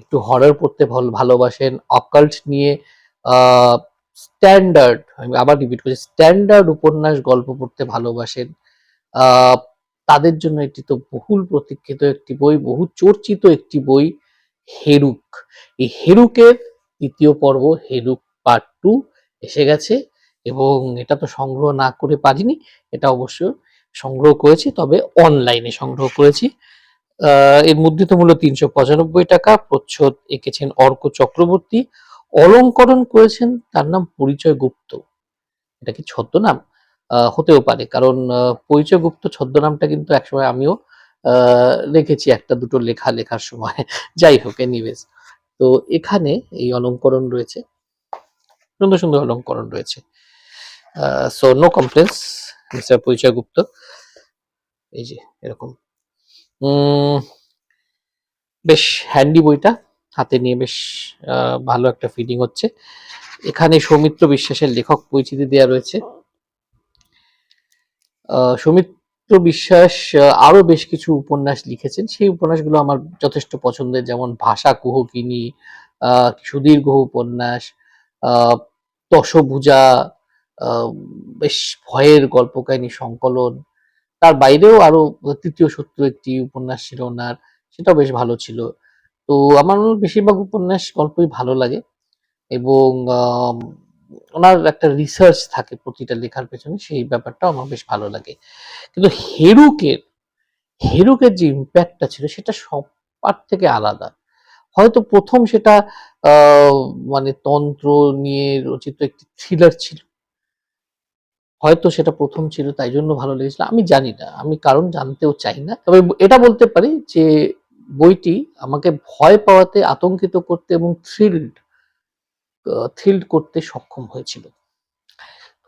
একটু হরর পড়তে ভালোবাসেন, অকাল্ট নিয়ে স্ট্যান্ডার্ড, আমি আবার রিপিট করছি, স্ট্যান্ডার্ড উপন্যাস গল্প পড়তে ভালোবাসেন, আহ তাদের জন্য এটি তো বহুল প্রতীক্ষিত একটি বই, বহু চর্চিত একটি বই, হেরুক। এই হেরুকের তৃতীয় পর্ব, হেরুক পার্ট 2 এসে গেছে এবং এটা তো সংগ্রহ না করে পারিনি, এটা অবশ্য সংগ্রহ করেছি, তবে অনলাইনে সংগ্রহ করেছি। এর মুদ্রিত মূল্য ৩৯৫ টাকা। প্রচ্ছদ এঁকেছেন অর্ক চক্রবর্তী, অলঙ্করণ করেছেন তার নাম পরিচয় গুপ্ত। এটা কি ছদ্মনাম? হতেও পারে, কারণ পরিচয় গুপ্ত ছদ্মনামটা কিন্তু একসময় আমিও রেখেছি একটা দুটো লেখা লেখার সময়। যাই হোক, এনিওয়েজ, তো এখানে এই অলঙ্করণ রয়েছে, সুন্দর সুন্দর অলঙ্করণ রয়েছে। সো নো কমপ্লেন্স মিস্টার পরিচয় গুপ্ত। এই যে এরকম বেশ হ্যান্ডি বইটা, হাতে নিয়ে বেশ ভালো একটা ফিলিং হচ্ছে। এখানে সৌমিত্র বিশ্বাসের লেখক পরিচিতি দেওয়া রয়েছে। সৌমিত্র বিশ্বাস আরো বেশ কিছু উপন্যাস লিখেছেন, সেই উপন্যাসগুলো আমার যথেষ্ট পছন্দের, যেমন ভাষা কুহকিনী, সুদীর্ঘ উপন্যাস, দশভুজা, বেশ ভয়ের গল্প কাহিনী সংকলন। তার বাইরেও আরো তৃতীয় শত্রু একটি উপন্যাস ছিল ওনার, সেটাও বেশ ভালো ছিল। তো আমার বেশিরভাগ উপন্যাস গল্পই ভালো লাগে এবং ওনার একটা রিসার্চ থাকে প্রতিটা লেখার পেছনে, সেই ব্যাপারটা আমার বেশ ভালো লাগে। কিন্তু হেরুকের যে ইম্প্যাক্টটা ছিল সেটা সবার থেকে আলাদা। হয়তো প্রথম সেটা মানে তন্ত্র নিয়ে রচিত একটি থ্রিলার ছিল, হয়তো সেটা প্রথম ছিল তাই জন্য ভালো লেগেছিল, আমি জানি না, আমি কারণ জানতেও চাই না। তবে এটা বলতে পারি যে বইটি আমাকে ভয় পাওয়াতে, আতঙ্কিত করতে এবং থ্রিল্ড করতে সক্ষম হয়েছিল।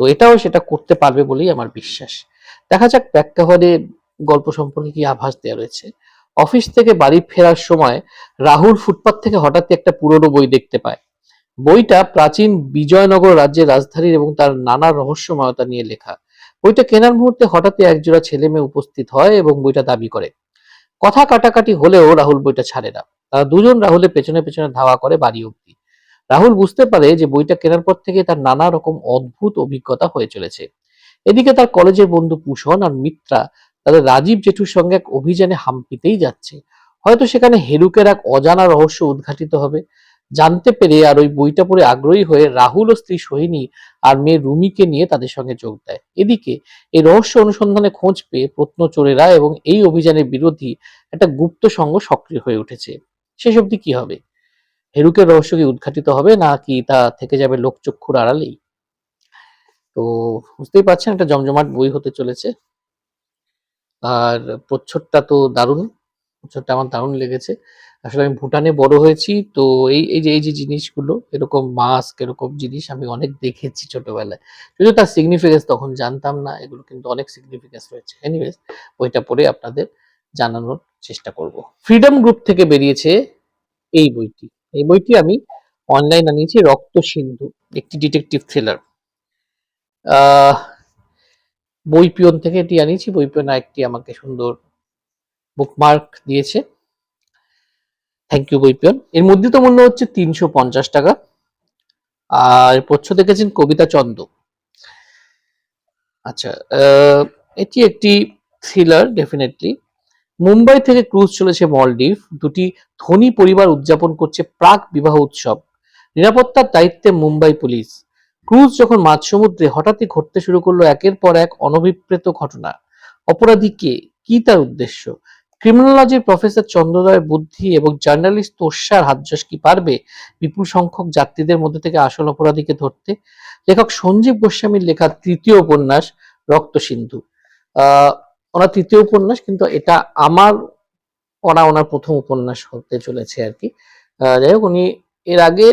তো এটাও সেটা করতে পারবে বলেই আমার বিশ্বাস। দেখা যাক প্রেক্ষাপটে গল্প সম্পর্কে কি আভাস দেওয়া রয়েছে। অফিস থেকে বাড়ি ফেরার সময় রাহুল ফুটপাত থেকে হঠাৎই একটা পুরনো বই দেখতে পায়। বইটা প্রাচীন বিজয়নগর রাজ্যের রাজধানীর এবং তার নানা রহস্যময়তা নিয়ে লেখা। বইটা কেনার মুহূর্তে হঠাৎই একজোড়া ছেলে মেয়ে উপস্থিত হয় এবং বইটা দাবি করে। কথা কাটাকাটি হলেও রাহুল বইটা ছাড়ে না। তারা দুজন রাহুলের পেছনে পেছনে ধাওয়া করে বাড়ি অব্দি। রাহুল বুঝতে পারে যে বইটা কেনার পর থেকে তার নানা রকম অদ্ভুত অভিজ্ঞতা হয়ে চলেছে। এদিকে তার কলেজের বন্ধু ভূষণ আর মিত্রা তাদের রাজীব জেঠুর সঙ্গে এক অভিযানে হাম্পিতেই যাচ্ছে। হয়তো সেখানে হেরুকের এক অজানা রহস্য উদ্ঘাটিত হবে। জানতে পেরে আর ওই বইটা পড়ে আগ্রহী হয়ে রাহুল ও স্ত্রী সোহিনী আর মেয়ে রুমিকে নিয়ে তাদের সঙ্গে যোগ দেয়। এদিকে এই রহস্য অনুসন্ধানে খোঁজ পেয়ে প্রত্নচোরেরা এবং এই অভিযানের বিরোধী একটা গুপ্ত সংঘ সক্রিয় হয়ে উঠেছে। শেষ অবধি কি হবে? হেরুকের রহস্য কি উদ্ঘাটিত হবে, নাকি তা থেকে যাবে লোকচক্ষুর আড়ালেই? তো বুঝতেই পারছেন, একটা জমজমাট বই হতে চলেছে। আর প্রচ্ছদটা তো দারুণ, প্রচ্ছদটা আমার দারুণ লেগেছে। আসলে আমি ভুটানে বড় হয়েছি, তো এই যে জিনিসগুলো, এরকম মাস্ক, এরকম জিনিস আমি অনেক দেখেছি ছোটবেলায়, যদিও তার সিগনিফিকেন্স তখন জানতাম না, এগুলো কিন্তু অনেক সিগনিফিকেন্স রয়েছে। এনিওয়েজ, বইটা পড়ে আপনাদের জানানোর চেষ্টা করব। ফ্রিডম গ্রুপ থেকে বেরিয়েছে এই বইটি। এই বইটি আমি অনলাইন আনিয়েছি, রক্ত সিন্ধু, একটি ডিটেকটিভ থ্রিলার। আহ বইপিয়ন থেকে এটি আনিয়েছি, বইপিয়ন একটি আমাকে সুন্দর বুকমার্ক দিয়েছে, থ্যাংক ইউ বইপিয়ন। এর মুদ্রিত মূল্য হচ্ছে ৩৫০ টাকা। আর প্রচ্ছদ দেখেছেন কবিতা চন্দ। আচ্ছা, এটি একটি থ্রিলার ডেফিনেটলি। মুম্বাই থেকে ক্রুজ চলেছে মলদ্বীপ, দুটি ধনী পরিবার উদযাপন করছে প্রাক বিবাহ উৎসব। নিরাপত্তার দায়িত্বে মুম্বাই পুলিশ। ক্রুজ যখন মাঝ সমুদ্রে, হঠাৎই ঘটতে শুরু করলো একের পর এক অনভিপ্রেত ঘটনা। অপরাধী কে, কি তার উদ্দেশ্য? ক্রিমিনোলজির প্রফেসর চন্দ্রদয়ের বুদ্ধি এবং জার্নালিস্ট তোষার হাতযশ কি পারবে বিপুল সংখ্যক যাত্রীদের মধ্যে থেকে আসল অপরাধীকে ধরতে? লেখক সঞ্জীব গোস্বামীর লেখা তৃতীয় উপন্যাস রক্ত সিন্ধু। আহ ওনার তৃতীয় উপন্যাস, কিন্তু এটা আমার ওনার প্রথম উপন্যাস হতে চলেছে আর কি। যাই হোক, উনি এর আগে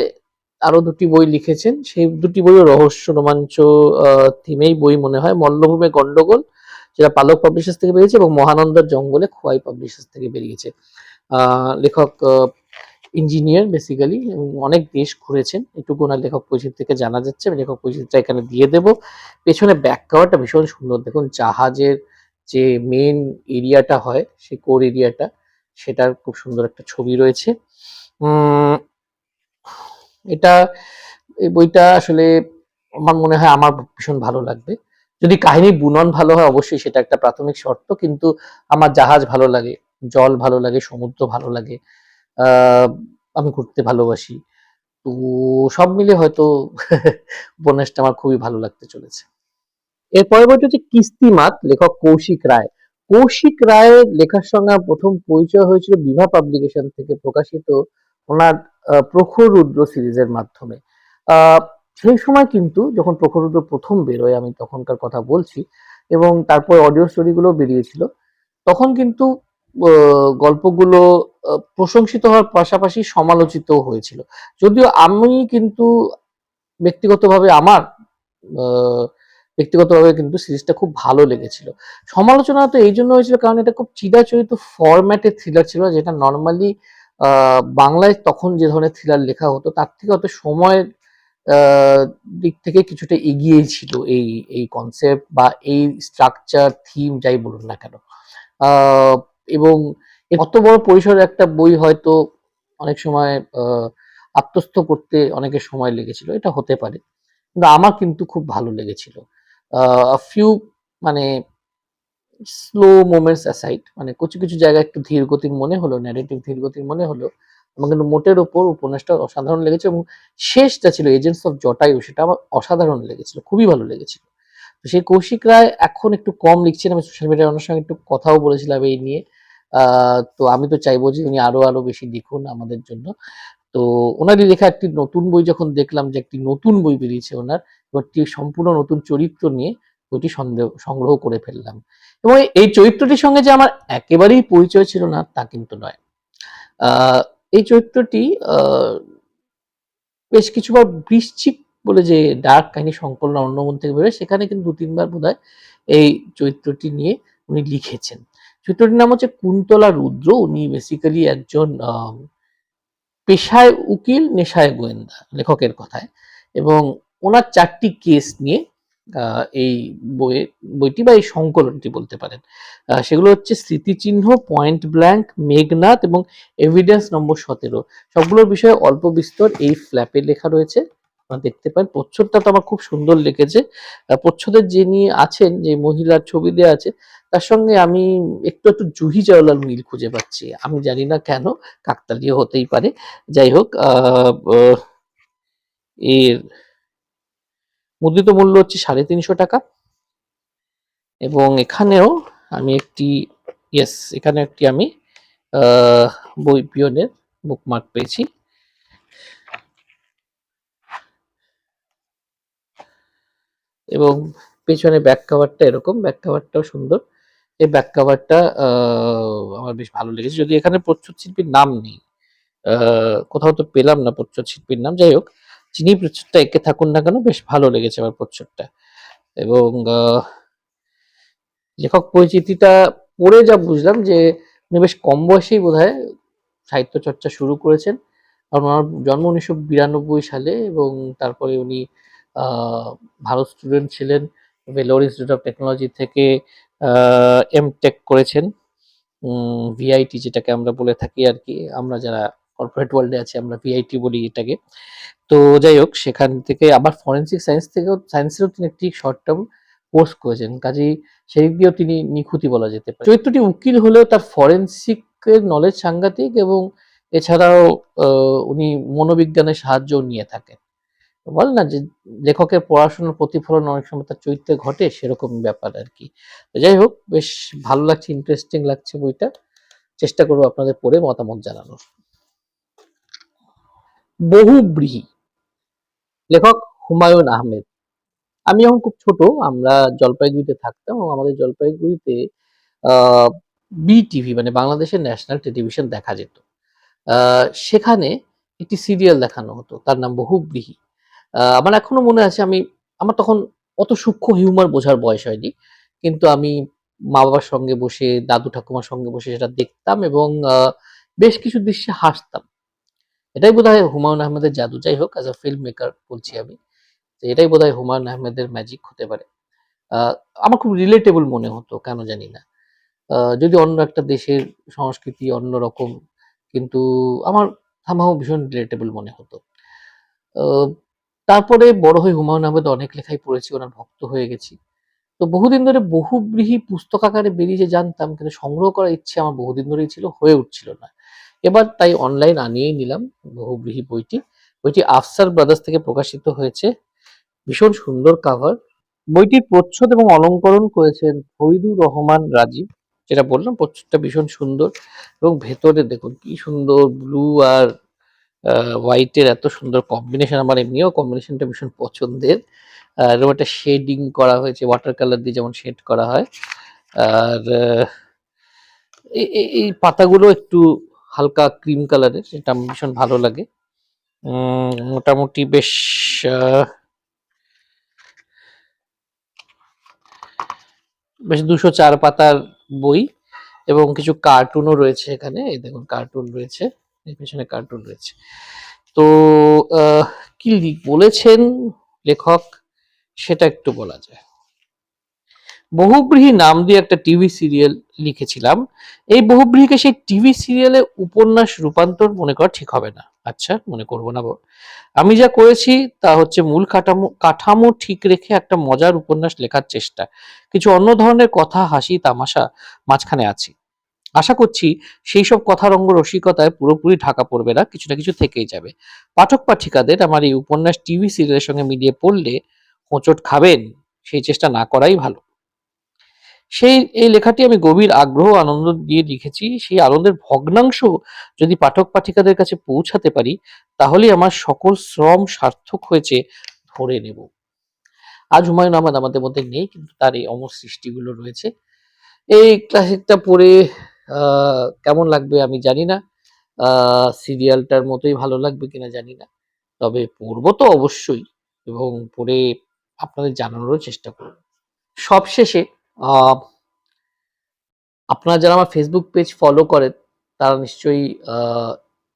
আরো দুটি বই লিখেছেন, সেই দুটি বইও রহস্য রোমাঞ্চ থিমেই বই মনে হয়। মল্লভূমে গন্ডগোল, যেটা পালক পাবলিশার্স থেকে বেরিয়েছে, এবং মহানন্দার জঙ্গলে খোয়াই পাবলিশার্স থেকে বেরিয়েছে। লেখক ইঞ্জিনিয়ার বেসিক্যালি, অনেক দেশ ঘুরেছেন, এটুকু ওনার লেখক পরিচিতি থেকে জানা যাচ্ছে। আমি লেখক পরিচিতিটা এখানে দিয়ে দেবো। পেছনে ব্যাক কভারটা ভীষণ সুন্দর, দেখুন জাহাজের যে মেন এরিয়াটা হয়, সেই কোর এরিয়াটা, সেটার খুব সুন্দর একটা ছবি রয়েছে। এটা, এই বইটা আসলে আমার মনে হয় আমার ভীষণ ভালো লাগবে। যদি কাহিনীর বুনন ভালো হয় অবশ্যই সেটা একটা প্রাথমিক শর্ত, কিন্তু আমার জাহাজ ভালো লাগে, জল ভালো লাগে, সমুদ্র ভালো লাগে, আমি ঘুরতে ভালোবাসি। তো সব মিলে হয়তো উপন্যাসটা আমার খুবই ভালো লাগতে চলেছে। এর পরের বইটি হচ্ছে কিস্তিমাত, লেখক কৌশিক রায়। কৌশিক রায়ের লেখার সঙ্গে আমার প্রথম পরিচয় হয়েছিল বিভা পাবলিকেশন থেকে প্রকাশিত ওনার প্রখর রুদ্র সিরিজের মাধ্যমে। আহ, সেই সময় কিন্তু যখন প্রখর রুদ্র প্রথম বেরোয়, আমি তখনকার কথা বলছি, এবং তারপর অডিও স্টোরিগুলো বেরিয়েছিল, তখন কিন্তু গল্পগুলো প্রশংসিত হওয়ার পাশাপাশি সমালোচিত হয়েছিল। যদিও আমি কিন্তু ব্যক্তিগতভাবে আমার আহ, ব্যক্তিগতভাবে কিন্তু সিরিজটা খুব ভালো লেগেছিল। সমালোচনা তো এই জন্য হয়েছিল কারণ এটা খুব চিরাচরিত ফরম্যাটের থ্রিলার ছিল, যেটা নর্মালি বাংলায় তখন যে ধরনের থ্রিলার লেখা হতো তার থেকে হয়তো সময়ের আহ, দিক থেকে কিছুটা এগিয়ে ছিল এই এই কনসেপ্ট বা এই স্ট্রাকচার থিম যাই বলুন না কেন। আহ, এবং অত বড় পরিসরের একটা বই হয়তো অনেক সময় আত্মস্থ করতে অনেকের সময় লেগেছিল, এটা হতে পারে, কিন্তু আমার কিন্তু খুব ভালো লেগেছিল। ফিউ মানে স্লো মোমেন্টস অ্যাসাইড, মানে কিছু কিছু জায়গায় একটু ধীর গতির মনে হলো, ন্যারেটিভ ধীর গতির মনে হলো, আমার কিন্তু মোটের ওপর উপন্যাসটা অসাধারণ লেগেছে। এবং শেষটা ছিল এজেন্টস অফ জটায়ু, সেটা আমার অসাধারণ লেগেছিল, খুবই ভালো লেগেছিল। তো সেই কৌশিক রায় এখন একটু কম লিখছেন, আমি সোশ্যাল মিডিয়ায় ওনার সঙ্গে একটু কথাও বলেছিলাম এই নিয়ে। তো আমি তো চাইবো যে উনি আরো আরো বেশি লিখুন আমাদের জন্য। তো ওনারই লেখা একটি নতুন বই যখন দেখলাম যে একটি নতুন বই বেরিয়েছে ওনার, একটি সম্পূর্ণ নতুন চরিত্র নিয়ে, বইটি সংগ্রহ করে ফেললাম। এবং এই চরিত্রটির সঙ্গে যে আমার একেবারেই পরিচয় ছিল না তা কিন্তু নয়। আহ, এই চরিত্রটি আহ, বেশ কিছুবার বৃশ্চিক বলে যে ডার্ক কাহিনী সংকলন অন্যমন থেকে বেরোয়, সেখানে কিন্তু দু তিনবার বোধহয় এই চরিত্রটি নিয়ে উনি লিখেছেন। চরিত্রটির নাম হচ্ছে কুন্তলা রুদ্র। উনি বেসিক্যালি একজন পেশায় উকিল, নেশায় গোয়েন্দা, লেখকের কথায়। এবং ওনার 4টি কেস নিয়ে এই বইটি বা এই সংকলনটি বলতে পারেন। সেগুলো হচ্ছে স্মৃতিচিহ্ন, পয়েন্ট ব্ল্যাঙ্ক, মেঘনাথ এবং এভিডেন্স নম্বর 17। সবগুলোর বিষয়ে অল্প বিস্তর এই ফ্ল্যাপে লেখা রয়েছে, আপনারা দেখতে পারেন। প্রচ্ছদটা তো আমার খুব সুন্দর লেগেছে। প্রচ্ছদের যিনি আছেন, যে মহিলার ছবি দেওয়া আছে, তার সঙ্গে আমি একটু একটু জুহি চাওলার মিল খুঁজে পাচ্ছি, আমি জানি না কেন, কাকতালীয় হতেই পারে। যাই হোক, এর মুদ্রিত মূল্য হচ্ছে 350 টাকা। এবং এখানেও আমি একটি, ইয়েস, এখানে একটি আমি আহ, বই পিয়নের বুকমার্ক পেয়েছি। এবং পেছনে ব্যাক কাভারটা এরকম, ব্যাক কাভারটাও সুন্দর। এই ব্যাক কাভারটা আমার বেশ ভালো লেগেছে, যদি এখানে প্রচ্ছদ শিল্পীর নাম নেই, কোথাও তো পেলাম না প্রচ্ছদ শিল্পীর নাম। যাই হোক, যিনি প্রচ্ছদটা এঁকে থাকুন না কেন, বেশ ভালো লেগেছে আমার প্রচ্ছদটা। এবং লেখক পরিচিতিটা পড়ে যা বুঝলাম যে উনি বেশ কম বয়সেই বোধহয় সাহিত্য চর্চা শুরু করেছেন। কারণ ওনার জন্ম 1992 সালে, এবং তারপরে উনি ভালো স্টুডেন্ট ছিলেন, ভেলোর ইনস্টিটিউট অফ টেকনোলজি থেকে এমটেক করেছেন, ভিআইটি যেটাকে আমরা বলে থাকি আর কি, আমরা যারা কর্পোরেট ওয়ার্ল্ডে আছি আমরা ভিআইটি বলি এটাকে। তো যাই হোক, সেখান থেকে আবার ফরেন্সিক সায়েন্সেরও তিনি একটি শর্ট টার্ম কোর্স করেছেন, কাজেই সেই দিয়েও তিনি নিখুঁতি বলা যেতে পারে। চরিত্রটি উকিল হলেও তার ফরেন্সিকের নলেজ সাংঘাতিক, এবং এছাড়াও উনি মনোবিজ্ঞানের সাহায্যও নিয়ে থাকেন। বল না যে লেখকের পড়াশোনার প্রতিফলন অনেক সময় তার চরিত্রে ঘটে, সেরকম ব্যাপার আর কি। যাই হোক, বেশ ভালো লাগছে, ইন্টারেস্টিং লাগছে বইটা। চেষ্টা করবো আপনাদের পড়ে মতামত জানানোর। বহুব্রীহি, লেখক হুমায়ুন আহমেদ। আমি যখন খুব ছোট, আমরা জলপাইগুড়িতে থাকতাম, এবং আমাদের জলপাইগুড়িতে আহ বিটিভি মানে বাংলাদেশের ন্যাশনাল টেলিভিশন দেখা যেত। সেখানে একটি সিরিয়াল দেখানো হতো, তার নাম বহুব্রীহি। আমার এখনো মনে আছে, আমার তখন অত সূক্ষ্ম হিউমার বোঝার বয়স হয়নি, কিন্তু আমি মা বাবার সঙ্গে বসে, দাদু ঠাকুমার সঙ্গে বসে সেটা দেখতাম, এবং বেশ কিছু দৃশ্যে হাসতাম। এটাই বোধহয় হুমায়ুন আহমেদের জাদু। যাই হোক, অ্যাজ আ ফিল্ম মেকার বলছি আমি, যে এটাই বোধহয় হুমায়ুন আহমেদের ম্যাজিক হতে পারে। আহ, আমার খুব রিলেটেবল মনে হতো, কেন জানি না। যদি অন্য একটা দেশের সংস্কৃতি অন্যরকম, কিন্তু আমার somehow ভীষণ রিলেটেবল মনে হতো। আহ, তারপরে বড় হয়ে হুমায়ুন আহমেদ অনেক লেখাই পড়েছি, ওনার ভক্ত হয়ে গেছি। তো বহুদিন ধরে বহুব্রীহি পুস্তক আকারে বেরিয়েছে জানতাম, কিন্তু সংগ্রহ করার ইচ্ছে আমার বহুদিন ধরেই ছিল, হয়ে উঠছিল না। এবার তাই অনলাইন আনিয়েই নিলাম বহুব্রীহি বইটি। বইটি আফসার ব্রাদার্স থেকে প্রকাশিত হয়েছে। ভীষণ সুন্দর কাভার। বইটির প্রচ্ছদ এবং অলঙ্করণ করেছেন ফরিদুর রহমান রাজীব। যেটা বললাম, প্রচ্ছদটা ভীষণ সুন্দর এবং ভেতরে দেখুন কি সুন্দর ব্লু আর হোয়াইটের এত সুন্দর কম্বিনেশন। আমার এমনিও কম্বিনেশনটা ভীষণ পছন্দের। এরকম একটা শেডিং করা হয়েছে ওয়াটার কালার দিয়ে, যেমন শেড করা হয়। আর এই পাতাগুলো একটু হালকা ক্রিম কালারের, সেটা আমার ভীষণ ভালো লাগে। মোটামুটি বেশ বেশ 204 পাতার বই এবং কিছু কার্টুনও রয়েছে এখানে। এই দেখুন কার্টুন রয়েছে, এর পেছনে কার্টুন রয়েছে। তো কি বলেছেন লেখক সেটা একটু বলা যায়। বহুব্রীহি নাম দিয়ে একটা টিভি সিরিয়াল লিখেছিলাম। এই বহুব্রীহিকে সেই টিভি সিরিয়ালে উপন্যাস রূপান্তর মনে করা ঠিক হবে না। আচ্ছা, মনে করবো না। আমি যা করেছি তা হচ্ছে মূল কাঠামো ঠিক রেখে একটা মজার উপন্যাস লেখার চেষ্টা। কিছু অন্য ধরনের কথা, হাসি তামাশা মাঝখানে আছে। আশা করছি সেই সব কথা রঙ্গ রসিকতায় পুরোপুরি ঢাকা পড়বে না, কিছু না কিছু থেকেই যাবে। পাঠক পাঠিকাদের আমার এই উপন্যাস টিভি সিরিয়ালের সঙ্গে মিলিয়ে পড়লে হোঁচট খাবেন, সেই চেষ্টা না করাই ভালো। এই লেখাটি আমি গভীর আগ্রহ আনন্দ দিয়ে লিখেছি। সেই আনন্দের ভগ্নাংশ যদি পাঠক পাঠিকাদের কাছে পৌঁছাতে পারি, তাহলেই আমার সকল শ্রম সার্থক হয়েছে ধরে নেব। আজ হুমায়ুন আহমেদ আমাদের মধ্যে নেই, কিন্তু তার এই অমর সৃষ্টিগুলো রয়েছে। এই ক্লাসিকটা পড়ে কেমন লাগবে আমি জানি না। সিরিয়ালটার মতোই ভালো লাগবে কিনা জানি না, তবে পড়বো তো অবশ্যই, এবং পড়ে আপনাদের জানানোরও চেষ্টা করব। সবশেষে আহ আপনারা যারা আমার ফেসবুক পেজ ফলো করেন, তারা নিশ্চয়ই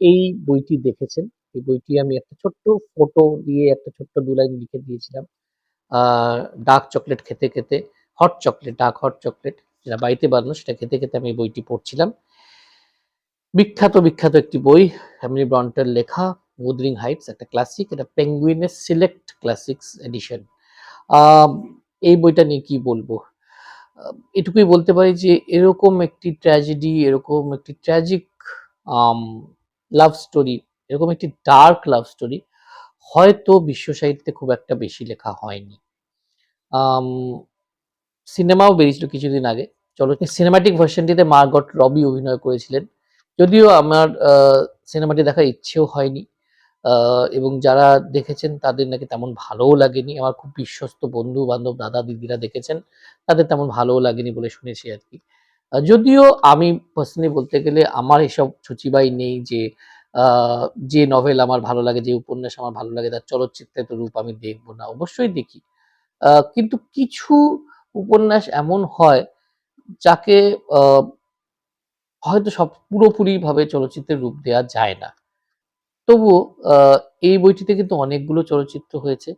এই বইটি দেখেছেন। এই বইটি আমি একটা ছোট্ট ফটো দিয়ে একটা ছোট্ট 2 লাইন লিখে দিয়েছিলাম। ডার্ক চকলেট খেতে খেতে, hot chocolate, dark hot chocolate যেটা বাড়িতে বানানো, সেটা খেতে খেতে আমি এই বইটি পড়ছিলাম। বিখ্যাত একটি বই, এমিলি ব্রন্টের লেখা wuthering হাইটস, একটা ক্লাসিক। এটা পেঙ্গুইনের সিলেক্ট ক্লাসিক্স এডিশন। এই বইটা নিয়ে কি বলবো, এটুকুই বলতে পারি যে এরকম একটি ট্র্যাজেডি, এরকম একটি ট্র্যাজিক লাভ স্টোরি, এরকম একটি ডার্ক লাভ স্টোরি হয়তো বিশ্ব সাহিত্যে খুব একটা বেশি লেখা হয়নি। সিনেমাও বেরিয়েছিল কিছুদিন আগে। চলো, সিনেমাটিক ভার্সনটিতে মার্গট রবি অভিনয় করেছিলেন। যদিও আমার সিনেমাটি দেখার ইচ্ছেও হয়নি, এবং যারা দেখেছেন তাদের নাকি তেমন ভালোও লাগেনি। আমার খুব বিশ্বস্ত বন্ধু বান্ধব, দাদা দিদিরা দেখেছেন, তাদের তেমন ভালোও লাগেনি বলে শুনেছি আর কি। যদিও আমি পার্সোনালি বলতে গেলে আমার এসব সূচিবাই নেই যে যে নভেল আমার ভালো লাগে, যে উপন্যাস আমার ভালো লাগে, তার চলচ্চিত্রের রূপ আমি দেখবো না, অবশ্যই দেখি। কিন্তু কিছু উপন্যাস এমন হয় যাকে হয়তো সব পুরোপুরি ভাবে চলচ্চিত্রের রূপ দেওয়া যায় না। তবুও এই বইটিতে কিন্তু অনেকগুলো চলচ্চিত্র হয়েছে।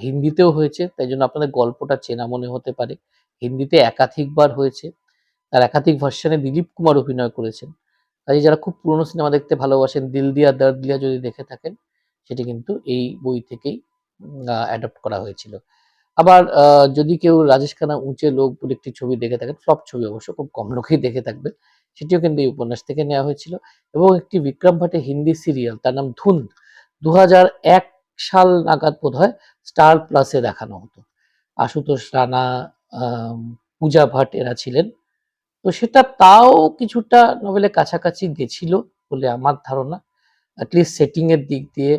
হিন্দিতেও হয়েছে, তাই জন্য আপনাদের গল্পটা চেনা মনে হতে পারে। হিন্দিতে একাধিকবার হয়েছে। তার একাধিক ভার্সনে দিলীপ কুমার অভিনয় করেছেন। কাজেই যারা খুব পুরনো সিনেমা দেখতে ভালোবাসেন, দিল দিয়া দর্দ দিয়া যদি দেখে থাকেন, সেটি কিন্তু এই বই থেকেই অ্যাডপ্ট করা হয়েছিল। আবার যদি কেউ রাজেশ খান্না উঁচে লোক বলে একটি ছবি দেখে থাকেন, ফ্লপ ছবি অবশ্য, খুব কম লোকেই দেখে থাকবেন, সেটিও কিন্তু এই উপন্যাস থেকে নেওয়া হয়েছিল। এবং একটি বিক্রম ভাটের হিন্দি সিরিয়াল, তার নাম ধুন, 2001 সাল নাগাদ বোধহয় স্টার প্লাসে দেখানো হতো। আশুতোষ রানা, পূজা ভাট এরা ছিলেন। তো সেটা তাও কিছুটা নভেলের কাছাকাছি গেছিল বলে আমার ধারণা, অ্যাটলিস্ট সেটিং এর দিক দিয়ে,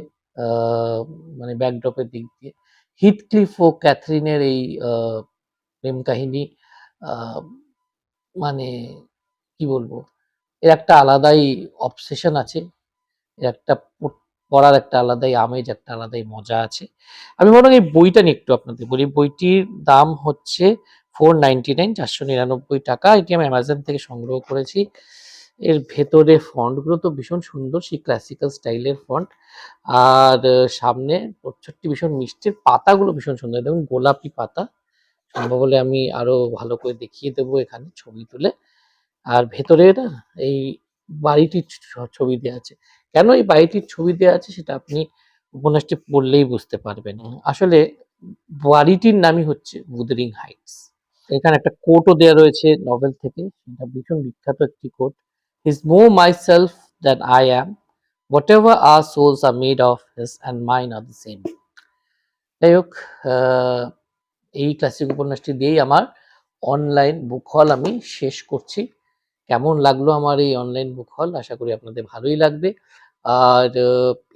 মানে ব্যাকড্রপের দিক দিয়ে। হিথক্লিফ ও ক্যাথরিনের এই প্রেম কাহিনী, আহ, মানে কি বলবো, এর একটা আলাদাই অবসেশন আছে, এর একটা পড়ার একটা আলাদাই আমেজ, একটা আলাদাই মজা আছে। আমি বরং এই বইটা নিয়ে একটু আপনাদের বলি। বইটির দাম হচ্ছে 499, 499 টাকা। এটি আমি অ্যামাজন থেকে সংগ্রহ করেছি। এর ভেতরে ফন্টগুলো তো ভীষণ সুন্দর, সেই ক্লাসিক্যাল স্টাইলের ফন্ট। আর সামনে প্রচ্ছদটি ভীষণ মিষ্টি, পাতাগুলো ভীষণ সুন্দর, দেখুন গোলাপি পাতা। সম্ভব হলে আমি আরো ভালো করে দেখিয়ে দেবো এখানে ছবি তুলে। আর ভেতরে না এই বাড়িটির ছবি দেওয়া আছে। কেন এই বাড়িটির ছবি দেওয়া আছে সেটা আপনি উপন্যাসটি পড়লেই বুঝতে পারবেন। আসলে বাড়িটির নামই হচ্ছে wuthering হাইটস। এখানে একটা কোটও দেওয়া রয়েছে নভেল থেকে, সেটা ভীষণ বিখ্যাত একটি coat. He's more myself than I am. Whatever our souls are made of, his and mine are the same. যাই হোক, এই ক্লাসিক উপন্যাসটি দিয়েই আমার অনলাইন বুক হল আমি শেষ করছি। কেমন লাগলো আমার এই অনলাইন বুক হল? আশা করি আপনাদের ভালোই লাগবে। আর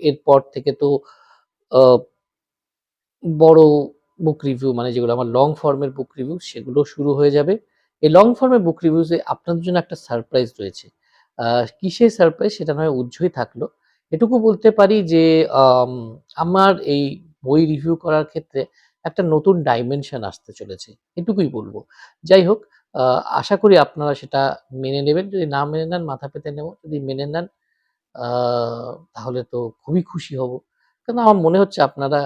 এরপর থেকে তো আ বড় বুক রিভিউ, মানে যেগুলো আমার লং ফর্মের বুক রিভিউ, সেগুলো শুরু হয়ে যাবে। এই লং ফর্মের বুক রিভিউজে আপনাদের জন্য একটা সারপ্রাইজ রয়েছে। আ কি সেই সারপ্রাইজ সেটা নয় উজ্জই থাকলো। এটুকু বলতে পারি যে আম আমার এই বই রিভিউ করার ক্ষেত্রে একটা নতুন ডাইমেনশন আসতে চলেছে। এটুকুই বলব। যাই হোক, আ আশা করি আপনারা সেটা মেনে নেবেন। যদি না মেনে নেন মাথা পেতে নেব। যদি মেনে নেন আ তাহলে তো খুবই খুশি হব। কারণ আমার মনে হচ্ছে আপনারা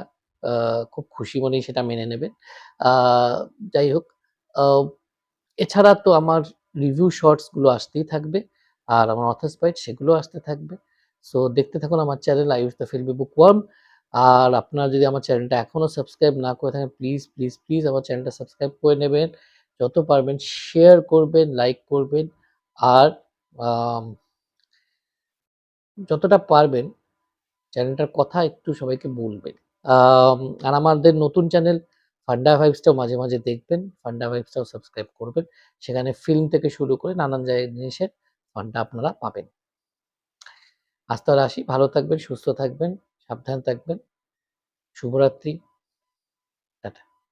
আ খুব খুশি মনেই সেটা মেনে নেবেন। আ যাই হোক, আ এছাড়া তো আমার রিভিউ শর্টস গুলো আসতেই থাকবে। আর আমার অথর্স বাইট সেগুলো আসতে থাকবে। সো দেখতে থাকুন আমার channel I wish the filmy bookworm. আর আপনারা যদি আমার চ্যানেলটা এখনো সাবস্ক্রাইব না করে থাকেন, প্লিজ, প্লিজ, প্লিজ আমার চ্যানেলটা সাবস্ক্রাইব করে নেবেন। যত পারবেন শেয়ার করবেন, লাইক করবেন। আর আম যতটা পারবেন চ্যানেলটার কথা একটু সবাইকে বলবেন। আম আর আমাদের নতুন চ্যানেল ফান্ডা ভাইবসটাও মাঝে, মাঝে দেখবেন। ফান্ডা ভাইবসটাও সাবস্ক্রাইব করবেন। সেখানে ফিল্ম থেকে শুরু করে নানান জিনিসের ফান্ডা আপনারা পাবেন। আজ তাহলে আসি। ভালো থাকবেন, সুস্থ থাকবেন, সাবধানে থাকবেন। শুভরাত্রি।